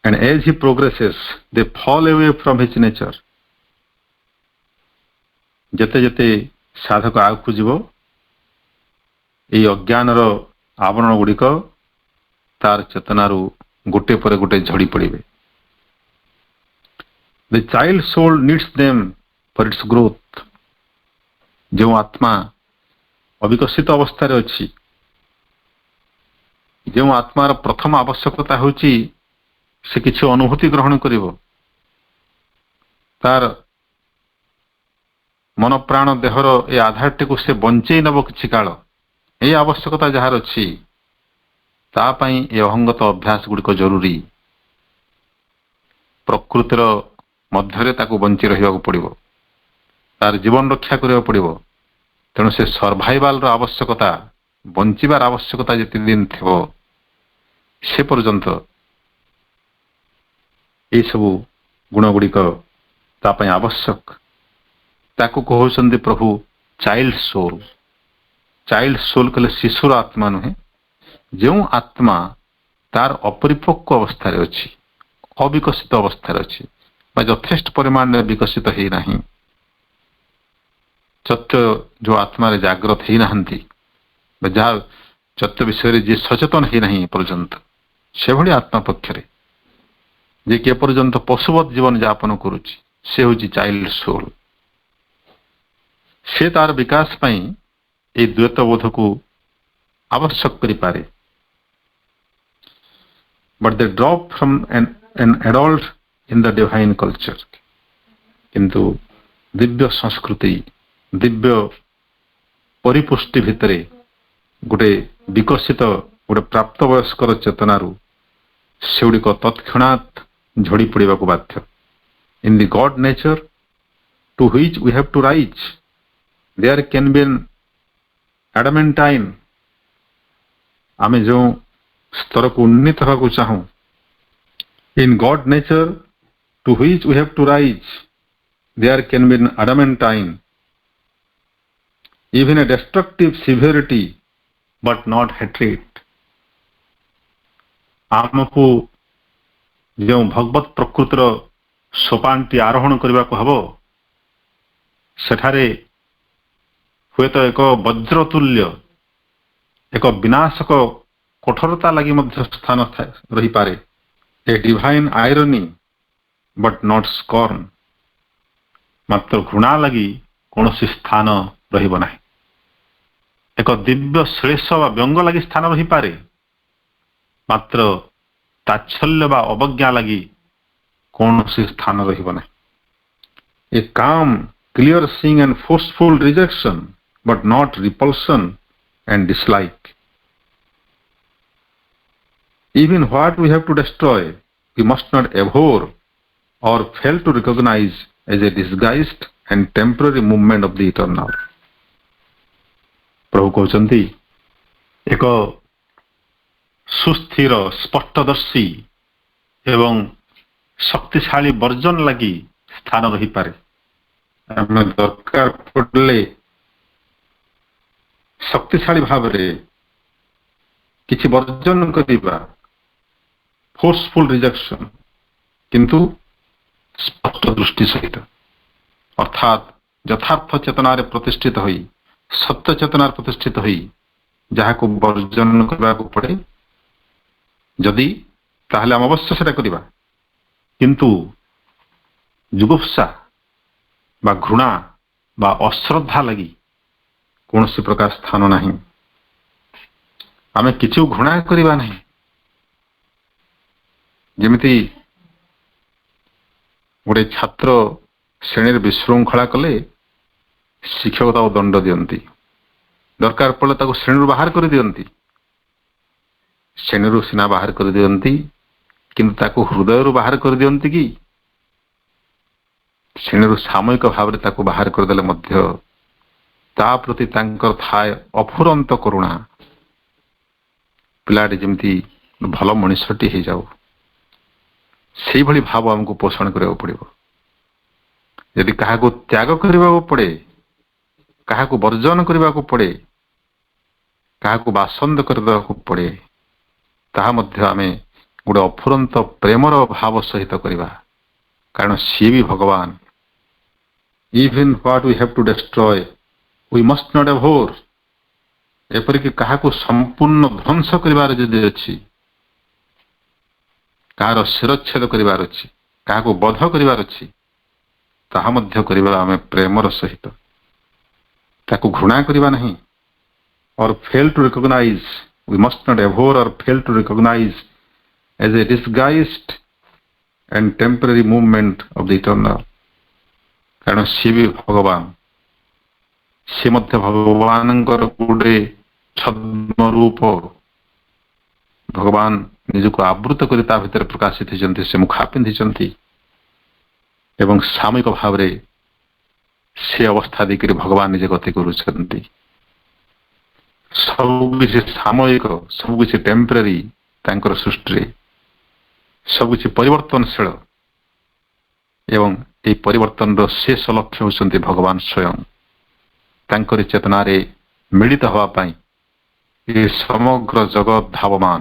And as he progresses, they fall away from his nature. ଯେତେ ଯେତେ ସାଧକ ଆଗକୁ ଯିବ, ଏହି ଅଜ୍ଞାନର ଆବରଣ ଗୁଡ଼ିକ ତାର ଚେତନାରୁ ଗୋଟେ ପରେ ଗୋଟେ ଝଡ଼ି ପଡ଼ିବେ। The child soul needs them for its growth. ଯେଉଁ ଆତ୍ମା ଅବିକଶିତ ଅବସ୍ଥାରେ ଅଛି, ଯେଉଁ ଆତ୍ମାର ପ୍ରଥମ ଆବଶ୍ୟକତା ହେଉଛି ସେ କିଛି ଅନୁଭୂତି ଗ୍ରହଣ କରିବ, ତାର ମନ ପ୍ରାଣ ଦେହର ଏ ଆଧାରଟିକୁ ସେ ବଞ୍ଚେଇ ନେବ କିଛି କାଳ, ଏହି ଆବଶ୍ୟକତା ଯାହାର ଅଛି, ତା ପାଇଁ ଏ ଅହଙ୍ଗତ ଅଭ୍ୟାସ ଗୁଡ଼ିକ ଜରୁରୀ। ପ୍ରକୃତିର ମଧ୍ୟରେ ତାକୁ ବଞ୍ଚି ରହିବାକୁ ପଡ଼ିବ, ତାର ଜୀବନ ରକ୍ଷା କରିବାକୁ ପଡ଼ିବ। ତେଣୁ ସେ ସର୍ଭାଇଭାଲର ଆବଶ୍ୟକତା, ବଞ୍ଚିବାର ଆବଶ୍ୟକତା ଯେତେ ଦିନ ଥିବ, ସେ ପର୍ଯ୍ୟନ୍ତ ଏସବୁ ଗୁଣଗୁଡ଼ିକ ତା ପାଇଁ ଆବଶ୍ୟକ। ତାକୁ କହୁଛନ୍ତି ପ୍ରଭୁ ଚାଇଲ୍ଡ ସୋଲ୍। ଚାଇଲ୍ଡ ସୋଲ୍ କହିଲେ ଶିଶୁର ଆତ୍ମା ନୁହେଁ, ଯେଉଁ ଆତ୍ମା ତାର ଅପରିପକ୍ୱ ଅବସ୍ଥାରେ ଅଛି, ଅବିକଶିତ ଅବସ୍ଥାରେ ଅଛି, ବା ଯଥେଷ୍ଟ ପରିମାଣରେ ବିକଶିତ ହେଇନାହିଁ। ସତ୍ୟ ଯେଉଁ ଆତ୍ମାରେ ଜାଗ୍ରତ ହେଇନାହାନ୍ତି, ବା ଯାହା ସତ୍ୟ ବିଷୟରେ ଯିଏ ସଚେତନ ହେଇନାହିଁ ଏପର୍ଯ୍ୟନ୍ତ, ସେଭଳି ଆତ୍ମା ପକ୍ଷରେ ଯେ କି ଏପର୍ଯ୍ୟନ୍ତ ପଶୁବତ ଜୀବନ ଯାପନ କରୁଛି, ସେ ହେଉଛି ଚାଇଲ୍ଡ ସୋଲ୍। ସେ ତାର ବିକାଶ ପାଇଁ এই ଦ୍ୱୈତବୋଧକୁ ଆବଶ୍ୟକ କରିପାରେ। But they drop from an adult in the divine culture. କିନ୍ତୁ ଦିବ୍ୟ ସଂସ୍କୃତି, ଦିବ୍ୟ ପରିପୁଷ୍ଟି ଭିତରେ ଗୋଟେ ବିକଶିତ, ଗୋଟେ ପ୍ରାପ୍ତବୟସ୍କର ଚେତନାରୁ ସେଗୁଡ଼ିକ ତତ୍କ୍ଷଣାତ୍ ଝଡ଼ି ପଡ଼ିବାକୁ ବାଧ୍ୟ। In the God nature to which we have to rise, there can be an adamantine, ଆମେ ଯେଉଁ ସ୍ତରକୁ ଉନ୍ନୀତ ହେବାକୁ ଚାହୁଁ, in God nature to which we have to rise, there can be an adamantine, even a destructive severity, but not hatred. ଆମକୁ ଯେଉଁ ଭଗବତ ପ୍ରକୃତିର ସୋପାନଟି ଆରୋହଣ କରିବାକୁ ହେବ, ସେଠାରେ ହୁଏତ ଏକ ବଜ୍ରତୁଲ୍ୟ, ଏକ ବିନାଶକ କଠୋରତା ଲାଗି ମଧ୍ୟ ସ୍ଥାନ ରହିପାରେ। ଏ ଡିଭାଇନ୍ ଆଇରନି ବଟ୍ ନଟ୍ ସ୍କର୍ନ, ମାତ୍ର ଘୃଣା ଲାଗି କୌଣସି ସ୍ଥାନ ରହିବ ନାହିଁ। ଏକ ଦିବ୍ୟ ଶ୍ଳେଷ ବା ବ୍ୟଙ୍ଗ ଲାଗି ସ୍ଥାନ ରହିପାରେ, ମାତ୍ର ତାଚ୍ଛଲ୍ୟ ବା ଅବଜ୍ଞା ଲାଗି କୌଣସି ସ୍ଥାନ ରହିବ ନାହିଁ। ଏ କାମ୍, clear seeing and forceful rejection, but not repulsion and dislike. Even what we have to destroy, we must not abhor or fail to recognize as a disguised and temporary movement of the eternal. ପ୍ରଭୁ କହୁଛନ୍ତି, ଏକ ସୁସ୍ଥିର, ସ୍ପଷ୍ଟଦର୍ଶୀ ଏବଂ ଶକ୍ତିଶାଳୀ ବର୍ଜନ ଲାଗି ସ୍ଥାନ ରହିପାରେ। ଆମେ ଦରକାର ପଡ଼ିଲେ ଶକ୍ତିଶାଳୀ ଭାବରେ କିଛି ବର୍ଜନ କରିବା, ଫୋର୍ସଫୁଲ ରିଜେକ୍ସନ, କିନ୍ତୁ ସ୍ପଷ୍ଟ ଦୃଷ୍ଟି ସହିତ, ଅର୍ଥାତ୍ ଯଥାର୍ଥ ଚେତନାରେ ପ୍ରତିଷ୍ଠିତ ହୋଇ, ସତ୍ୟ ଚେତନାରେ ପ୍ରତିଷ୍ଠିତ ହୋଇ ଯାହାକୁ ବର୍ଜନ କରିବାକୁ ପଡ଼େ, ଯଦି ତାହେଲେ ଆମେ ଅବଶ୍ୟ ସେଟା କରିବା। କିନ୍ତୁ ଯୁଗୁପ୍ସା ବା ଘୃଣା ବା ଅଶ୍ରଦ୍ଧା ଲାଗି କୌଣସି ପ୍ରକାର ସ୍ଥାନ ନାହିଁ। ଆମେ କିଛି ଘୃଣା କରିବା ନାହିଁ। ଯେମିତି ଗୋଟେ ଛାତ୍ର ଶ୍ରେଣୀରେ ବିଶୃଙ୍ଖଳା କଲେ ଶିକ୍ଷକ ତାକୁ ଦଣ୍ଡ ଦିଅନ୍ତି, ଦରକାର ପଡ଼ିଲେ ତାକୁ ଶ୍ରେଣୀରୁ ବାହାର କରିଦିଅନ୍ତି। ଶ୍ରେଣୀରୁ ସିନା ବାହାର କରିଦିଅନ୍ତି, କିନ୍ତୁ ତାକୁ ହୃଦୟରୁ ବାହାର କରିଦିଅନ୍ତି କି? ଶ୍ରେଣୀରୁ ସାମୟିକ ଭାବରେ ତାକୁ ବାହାର କରିଦେଲେ ମଧ୍ୟ ତା ପ୍ରତି ତାଙ୍କର ଥାଏ ଅଫୁରନ୍ତ କରୁଣା। ପିଲାଟି ଯେମିତି ଭଲ ମଣିଷଟି ହେଇଯାଉ, ସେଇଭଳି ଭାବ ଆମକୁ ପୋଷଣ କରିବାକୁ ପଡିବ। ଯଦି କାହାକୁ ତ୍ୟାଗ କରିବାକୁ ପଡେ, କାହାକୁ ବର୍ଜନ କରିବାକୁ ପଡେ, କାହାକୁ ବାସନ୍ଦ କରିବାକୁ ପଡେ, ତାହା ମଧ୍ୟ ଆମେ ଗୋଟେ ଅଫୁରନ୍ତ ପ୍ରେମର ଭାବ ସହିତ କରିବା, କାରଣ ସିଏ ବି ଭଗବାନ। Even what we have to destroy we must not abhor. ଏପରିକି କାହାକୁ ସମ୍ପୂର୍ଣ୍ଣ ଧ୍ୱଂସ କରିବାର ଯଦି ଅଛି, କାହାର ଶିରଚ୍ଛେଦ କରିବାର ଅଛି, କାହାକୁ ବଧ କରିବାର ଅଛି, ତାହା ମଧ୍ୟ କରିବା ଆମେ ପ୍ରେମର ସହିତ। ତାକୁ ଘୃଣା କରିବା ନାହିଁ। or fail to recognize, we must not abhor or fail to recognize as a disguised and temporary movement of the eternal. କାରଣ ସିଏ ବି ଭଗବାନ, ସିଏ ମଧ୍ୟ ଭଗବାନଙ୍କର ଗୋଟେ ଛଦ୍ମ ରୂପ। ଭଗବାନ ନିଜକୁ ଆବୃତ କରି ତା ଭିତରେ ପ୍ରକାଶିତ ହେଇଛନ୍ତି, ସେ ମୁଖା ପିନ୍ଧିଛନ୍ତି ଏବଂ ସାମୟିକ ଭାବରେ ସେ ଅବସ୍ଥା ଦେଇକରି ଭଗବାନ ନିଜେ ଗତି କରୁଛନ୍ତି। ସବୁକିଛି ସାମୟିକ, ସବୁକିଛି ଟେମ୍ପରାରୀ ତାଙ୍କର ସୃଷ୍ଟିରେ, ସବୁକିଛି ପରିବର୍ତ୍ତନଶୀଳ ଏବଂ ଏହି ପରିବର୍ତ୍ତନର ଶେଷ ଲକ୍ଷ୍ୟ ହେଉଛନ୍ତି ଭଗବାନ ସ୍ୱୟଂ। ତାଙ୍କରି ଚେତନାରେ ମିଳିତ ହେବା ପାଇଁ ଏ ସମଗ୍ର ଜଗତ ଧାବମାନ।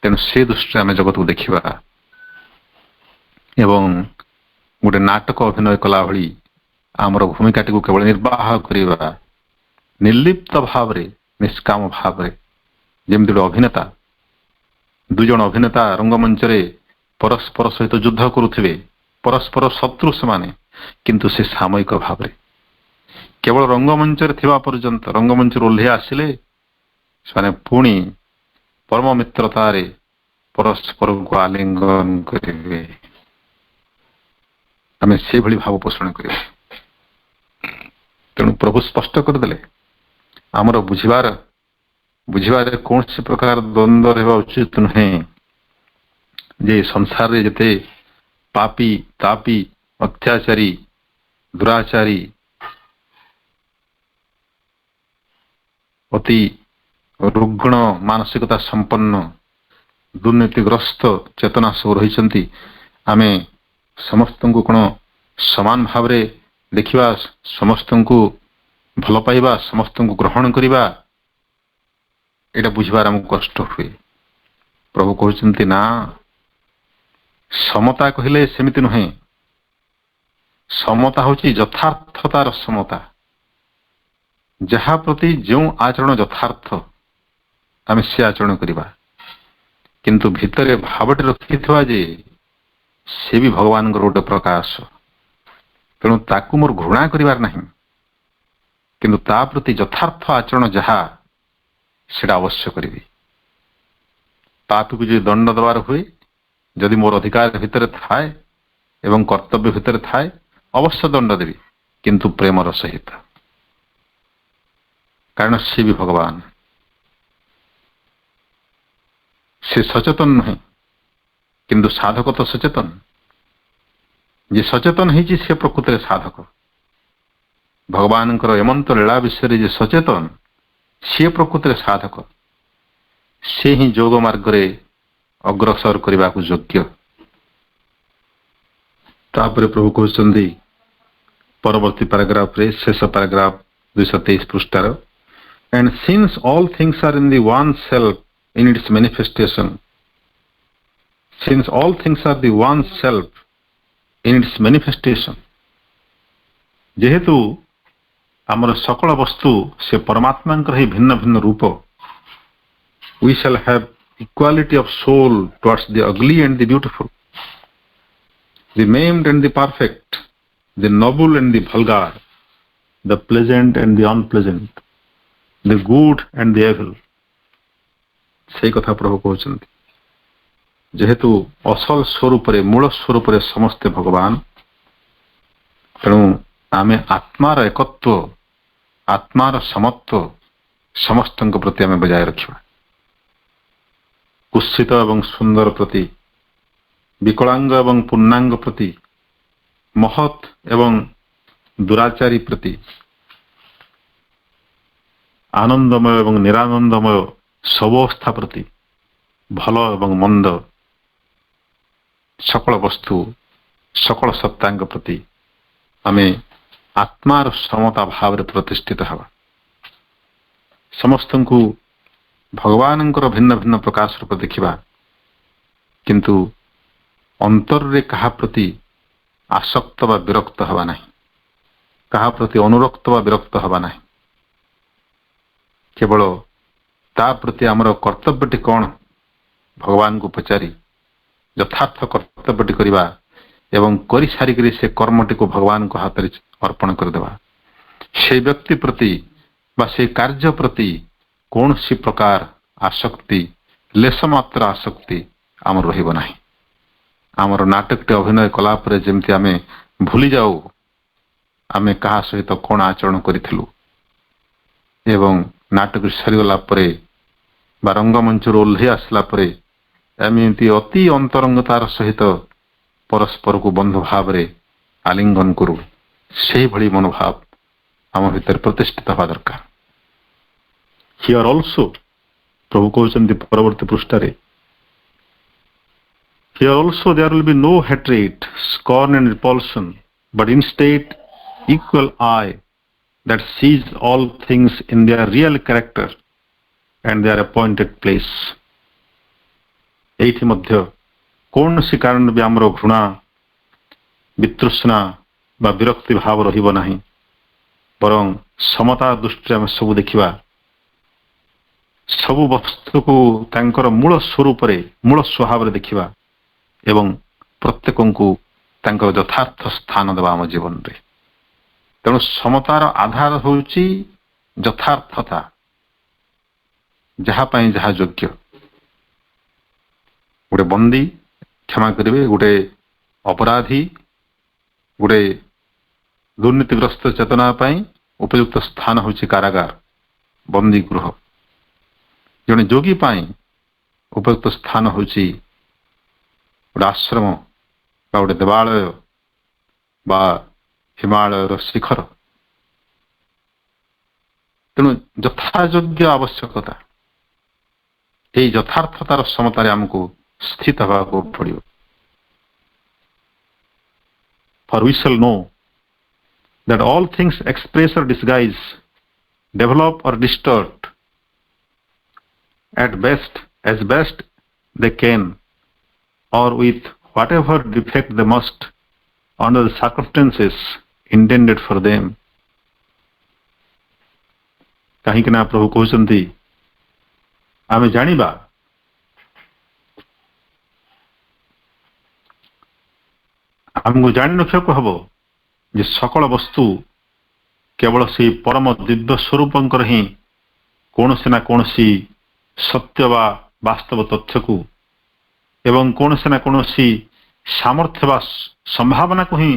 ତେଣୁ ସେ ଦୃଷ୍ଟିରେ ଆମେ ଜଗତକୁ ଦେଖିବା ଏବଂ ଗୋଟେ ନାଟକ ଅଭିନୟ କଲା ଭଳି ଆମର ଭୂମିକାଟିକୁ କେବଳ ନିର୍ବାହ କରିବା, ନିର୍ଲିପ୍ତ ଭାବରେ, ନିଷ୍କାମ ଭାବରେ। ଯେମିତି ଗୋଟେ ଅଭିନେତା, ଦୁଇଜଣ ଅଭିନେତା ରଙ୍ଗମଞ୍ଚରେ ପରସ୍ପର ସହିତ ଯୁଦ୍ଧ କରୁଥିବେ, ପରସ୍ପର ଶତ୍ରୁ ସେମାନେ, କିନ୍ତୁ ସେ ସାମୟିକ ଭାବରେ କେବଳ ରଙ୍ଗମଞ୍ଚରେ ଥିବା ପର୍ଯ୍ୟନ୍ତ, ରଙ୍ଗମଞ୍ଚରୁ ଓହ୍ଲେଇ ଆସିଲେ ସେମାନେ ପୁଣି ପରମ ମିତ୍ରତାରେ ପରସ୍ପରକୁ ଆଲିଙ୍ଗନ କରିବେ। ଆମେ ସେଭଳି ଭାବ ପୋଷଣ କରିବା। ତେଣୁ ପ୍ରଭୁ ସ୍ପଷ୍ଟ କରିଦେଲେ, ଆମର ବୁଝିବାରେ କୌଣସି ପ୍ରକାର ଦ୍ୱନ୍ଦ୍ୱ ରହିବା ଉଚିତ ନୁହେଁ ଯେ ସଂସାରରେ ଯେତେ ପାପୀ, ତାପୀ, ଅତ୍ୟାଚାରୀ, ଦୁରାଚାରୀ, ଅତି ରୁଗ୍ଣ ମାନସିକତା ସମ୍ପନ୍ନ, ଦୁର୍ନୀତିଗ୍ରସ୍ତ ଚେତନା ସବୁ ରହିଛନ୍ତି, ଆମେ ସମସ୍ତଙ୍କୁ କ'ଣ ସମାନ ଭାବରେ ଦେଖିବା, ସମସ୍ତଙ୍କୁ ଭଲ ପାଇବା, ସମସ୍ତଙ୍କୁ ଗ୍ରହଣ କରିବା? ଏଇଟା ବୁଝିବାର ଆମକୁ କଷ୍ଟ ହୁଏ। ପ୍ରଭୁ କହୁଛନ୍ତି ନା, ସମତା କହିଲେ ସେମିତି ନୁହେଁ। ସମତା ହେଉଛି ଯଥାର୍ଥତାର ସମତା। ଯାହା ପ୍ରତି ଯେଉଁ ଆଚରଣ ଯଥାର୍ଥ ଆମେ ସେ ଆଚରଣ କରିବା, କିନ୍ତୁ ଭିତରେ ଭାବଟି ରଖିଥିବା ଯେ ସେ ବି ଭଗବାନଙ୍କର ଗୋଟେ ପ୍ରକାଶ। ତେଣୁ ତାକୁ ମୋର ଘୃଣା କରିବାର ନାହିଁ, କିନ୍ତୁ ତା ପ୍ରତି ଯଥାର୍ଥ ଆଚରଣ ଯାହା ସେଟା ଅବଶ୍ୟ କରିବି। ପାପୀକୁ ଯଦି ଦଣ୍ଡ ଦେବାର ହୁଏ, ଯଦି ମୋର ଅଧିକାର ଭିତରେ ଥାଏ ଏବଂ କର୍ତ୍ତବ୍ୟ ଭିତରେ ଥାଏ, ଅବଶ୍ୟ ଦଣ୍ଡ ଦେବି, କିନ୍ତୁ ପ୍ରେମର ସହିତ। କାରଣ ସେ ବି ଭଗବାନ। ସେ ସଚେତନ ନୁହେଁ, କିନ୍ତୁ ସାଧକ ତ ସଚେତନ। ଯେ ସଚେତନ ହେଇଛି ସେ ପ୍ରକୃତରେ ସାଧକ। ଭଗବାନଙ୍କର ଏମନ୍ତ ଲୀଳା ବିଷୟରେ ଯେ ସଚେତନ, ସିଏ ପ୍ରକୃତରେ ସାଧକ। ସେ ହିଁ ଯୋଗ ମାର୍ଗରେ ଅଗ୍ରସର କରିବାକୁ ଯୋଗ୍ୟ। ତାପରେ ପ୍ରଭୁ କହୁଛନ୍ତି ପରବର୍ତ୍ତୀ ପାରାଗ୍ରାଫରେ, ଶେଷ ପାରାଗ୍ରାଫ 223 ପୃଷ୍ଠାର, and since all things are in the one self in its manifestation, since all things are the one self in its manifestation, ଯେହେତୁ ଆମର ସକଳ ବସ୍ତୁ ସେ ପରମାତ୍ମାଙ୍କର ହିଁ ଭିନ୍ନ ଭିନ୍ନ ରୂପ, we shall have equality of soul towards the ugly and the beautiful, the maimed and the perfect, the noble and the vulgar, the pleasant and the unpleasant, the good and the evil. ସେଇ କଥା ପ୍ରଭୁ କହୁଛନ୍ତି। ଯେହେତୁ ଅସଲ ସ୍ୱରୂପରେ, ମୂଳ ସ୍ୱରୂପରେ ସମସ୍ତେ ଭଗବାନ, ତେଣୁ ଆମେ ଆତ୍ମାର ଏକତ୍ୱ, ଆତ୍ମାର ସମତ୍ୱ ସମସ୍ତଙ୍କ ପ୍ରତି ଆମେ ବଜାୟ ରଖିବା। କୁତ୍ସିତ ଏବଂ ସୁନ୍ଦର ପ୍ରତି, ବିକଳାଙ୍ଗ ଏବଂ ପୂର୍ଣ୍ଣାଙ୍ଗ ପ୍ରତି, ମହତ୍ ଏବଂ ଦୁରାଚାରୀ ପ୍ରତି, ଆନନ୍ଦମୟ ଏବଂ ନିରାନନ୍ଦମୟ ସବୁ ଅବସ୍ଥା ପ୍ରତି, ଭଲ ଏବଂ ମନ୍ଦ ସକଳ ବସ୍ତୁ ସକଳ ସତ୍ତାଙ୍କ ପ୍ରତି ଆମେ ଆତ୍ମାର ସମତା ଭାବରେ ପ୍ରତିଷ୍ଠିତ ହେବା। ସମସ୍ତଙ୍କୁ ଭଗବାନଙ୍କର ଭିନ୍ନ ଭିନ୍ନ ପ୍ରକାଶ ରୂପ ଦେଖିବା, କିନ୍ତୁ ଅନ୍ତରରେ କାହା ପ୍ରତି ଆସକ୍ତ ବା ବିରକ୍ତ ହେବା ନାହିଁ, କାହା ପ୍ରତି ଅନୁରକ୍ତ ବା ବିରକ୍ତ ହେବା ନାହିଁ। କେବଳ ତା ପ୍ରତି ଆମର କର୍ତ୍ତବ୍ୟଟି କ'ଣ ଭଗବାନଙ୍କୁ ପଚାରି ଯଥାର୍ଥ କର୍ତ୍ତବ୍ୟଟି କରିବା ଏବଂ କରିସାରିକରି ସେ କର୍ମଟିକୁ ଭଗବାନଙ୍କ ହାତରେ ଅର୍ପଣ କରିଦେବା। সেই ବ୍ୟକ୍ତି ପ୍ରତି ବା সেই କାର୍ଯ୍ୟ ପ୍ରତି କୌଣସି ପ୍ରକାର ଆସକ୍ତି, ଲେଶ ମାତ୍ର ଆସକ୍ତି ଆମର ରହିବ ନାହିଁ। ଆମର ନାଟକଟି ଅଭିନୟ କଲା ପରେ ଯେମିତି ଆମେ ଭୁଲି ଯାଉ ଆମେ କାହା ସହିତ କ'ଣ ଆଚରଣ କରିଥିଲୁ, ଏବଂ ନାଟକ ସରିଗଲା ପରେ ବା ରଙ୍ଗମଞ୍ଚରୁ ଓହ୍ଲାଇ ଆସିଲା ପରେ ଏମିତି ଅତି ଅନ୍ତରଙ୍ଗତାର ସହିତ ପରସ୍ପରକୁ ବନ୍ଧୁ ଭାବରେ ଆଲିଙ୍ଗନ କରୁ, ସେଇଭଳି ମନୋଭାବ ଆମ ଭିତରେ ପ୍ରତିଷ୍ଠିତ ହେବା ଦରକାର। ହିୟର ଅଲସୋ ପ୍ରଭୁ କହୁଛନ୍ତି ପରବର୍ତ୍ତୀ ପୃଷ୍ଠାରେ, here also there will be no hatred, scorn and repulsion, but instead equal eye that sees all things in their real character and their appointed place. ଏଇଠି ମଧ୍ୟ କୌଣସି କାରଣ ବି ଆମର ଘୃଣା, ବିତୃଷ୍ଣା ବା ବିରକ୍ତି ଭାବ ରହିବ ନାହିଁ, ବରଂ ସମତା ଦୃଷ୍ଟିରେ ଆମେ ସବୁ ଦେଖିବା, ସବୁ ବସ୍ତୁକୁ ତାଙ୍କର ମୂଳ ସ୍ୱରୂପରେ, ମୂଳ ସ୍ୱଭାବରେ ଦେଖିବା ଏବଂ ପ୍ରତ୍ୟେକଙ୍କୁ ତାଙ୍କର ଯଥାର୍ଥ ସ୍ଥାନ ଦେବା ଆମ ଜୀବନରେ। ତେଣୁ ସମତାର ଆଧାର ହେଉଛି ଯଥାର୍ଥତା, ଯାହା ପାଇଁ ଯାହା ଯୋଗ୍ୟ। ଗୋଟେ ବନ୍ଦୀ କ୍ଷମା କରିବେ, ଗୋଟେ ଅପରାଧୀ, ଗୋଟେ ଦୁର୍ନୀତିଗ୍ରସ୍ତ ଚେତନା ପାଇଁ ଉପଯୁକ୍ତ ସ୍ଥାନ ହେଉଛି କାରାଗାର, ବନ୍ଦୀ ଗୃହ। ଜଣେ ଯୋଗୀ ପାଇଁ ଉପଯୁକ୍ତ ସ୍ଥାନ ହେଉଛି ଗୋଟେ ଆଶ୍ରମ ବା ଗୋଟେ ଦେବାଳୟ ବା ହିମାଳୟର ଶିଖର। ତେଣୁ ଯଥାଯୋଗ୍ୟ ଆବଶ୍ୟକତା, এই ଯଥାର୍ଥତାର ସମତାରେ ଆମକୁ ସ୍ଥିତ ହେବାକୁ ପଡ଼ିବ। For we shall know that all things express or disguise, develop or distort, at best, as best they can, or with whatever defect they must, under the circumstances intended for them. କାହିଁକି ନା ପ୍ରଭୁ କହୁଛନ୍ତି ଆମେ ଜାଣିବା ଆମକୁ ଜାଣି ରଖିବାକୁ ହବ ଯେ ସକଳ ବସ୍ତୁ କେବଳ ସେହି ପରମ ଦିବ୍ୟ ସ୍ୱରୂପଙ୍କର ହିଁ କୌଣସି ନା କୌଣସି ସତ୍ୟ ବା ବାସ୍ତବ ତଥ୍ୟକୁ ଏବଂ କୌଣସି ନା କୌଣସି ସାମର୍ଥ୍ୟ ବା ସମ୍ଭାବନାକୁ ହିଁ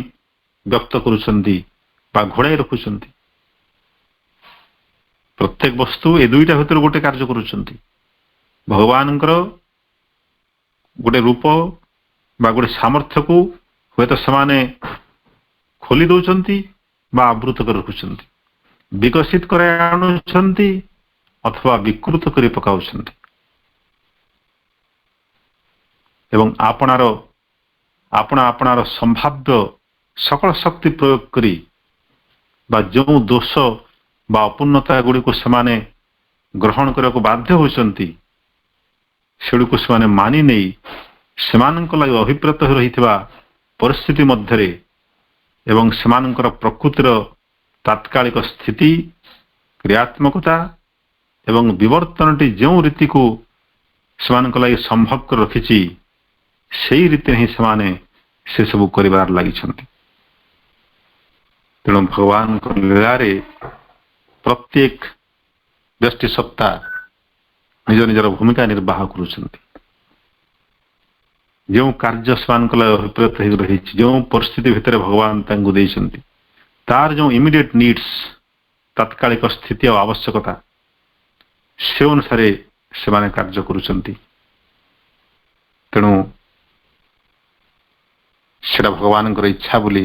ବ୍ୟକ୍ତ କରୁଛନ୍ତି ବା ଘୋଡ଼ାଇ ରଖୁଛନ୍ତି। ପ୍ରତ୍ୟେକ ବସ୍ତୁ ଏ ଦୁଇଟା ଭିତରୁ ଗୋଟେ କାର୍ଯ୍ୟ କରୁଛନ୍ତି। ଭଗବାନଙ୍କର ଗୋଟେ ରୂପ ବା ଗୋଟେ ସାମର୍ଥ୍ୟକୁ ହୁଏତ ସେମାନେ ଖୋଲି ଦେଉଛନ୍ତି ବା ଆବୃତ କରି ରଖୁଛନ୍ତି, ବିକଶିତ କରି ଆଣୁଛନ୍ତି ଅଥବା ବିକୃତ କରି ପକାଉଛନ୍ତି। ଏବଂ ଆପଣାର ସମ୍ଭାବ୍ୟ ସକଳ ଶକ୍ତି ପ୍ରୟୋଗ କରି ବା ଯେଉଁ ଦୋଷ ବା ଅପୂର୍ଣ୍ଣତା ଗୁଡ଼ିକୁ ସେମାନେ ଗ୍ରହଣ କରିବାକୁ ବାଧ୍ୟ ହେଉଛନ୍ତି, ସେଗୁଡ଼ିକୁ ସେମାନେ ମାନି ନେଇ ସେମାନଙ୍କ ଲାଗି ଅଭିପ୍ରେତ ହୋଇ ରହିଥିବା ପରିସ୍ଥିତି ମଧ୍ୟରେ ଏବଂ ସେମାନଙ୍କର ପ୍ରକୃତିର ତାତ୍କାଳିକ ସ୍ଥିତି, କ୍ରିୟାତ୍ମକତା ଏବଂ ବିବର୍ତ୍ତନଟି ଯେଉଁ ରୀତିକୁ ସେମାନଙ୍କ ଲାଗି ସମ୍ଭବ କରି ରଖିଛି, ସେହି ରୀତିରେ ହିଁ ସେମାନେ ସେସବୁ କରିବାର ଲାଗିଛନ୍ତି। ତେଣୁ ଭଗବାନଙ୍କ ଲୀଳାରେ ପ୍ରତ୍ୟେକ ବ୍ୟକ୍ତି ସତ୍ତା ନିଜ ନିଜର ଭୂମିକା ନିର୍ବାହ କରୁଛନ୍ତି। ଯେଉଁ କାର୍ଯ୍ୟ ସେମାନଙ୍କ ଲାଗି ଅଭିପ୍ରେତ ହୋଇ ରହିଛି, ଯେଉଁ ପରିସ୍ଥିତି ଭିତରେ ଭଗବାନ ତାଙ୍କୁ ଦେଇଛନ୍ତି, ତାର ଯେଉଁ ଇମିଡିଏଟ୍ ନିଡ୍ସ, ତାତ୍କାଳିକ ସ୍ଥିତି ଆଉ ଆବଶ୍ୟକତା, ସେ ଅନୁସାରେ ସେମାନେ କାର୍ଯ୍ୟ କରୁଛନ୍ତି। ତେଣୁ ସେଟା ଭଗବାନଙ୍କର ଇଚ୍ଛା ବୋଲି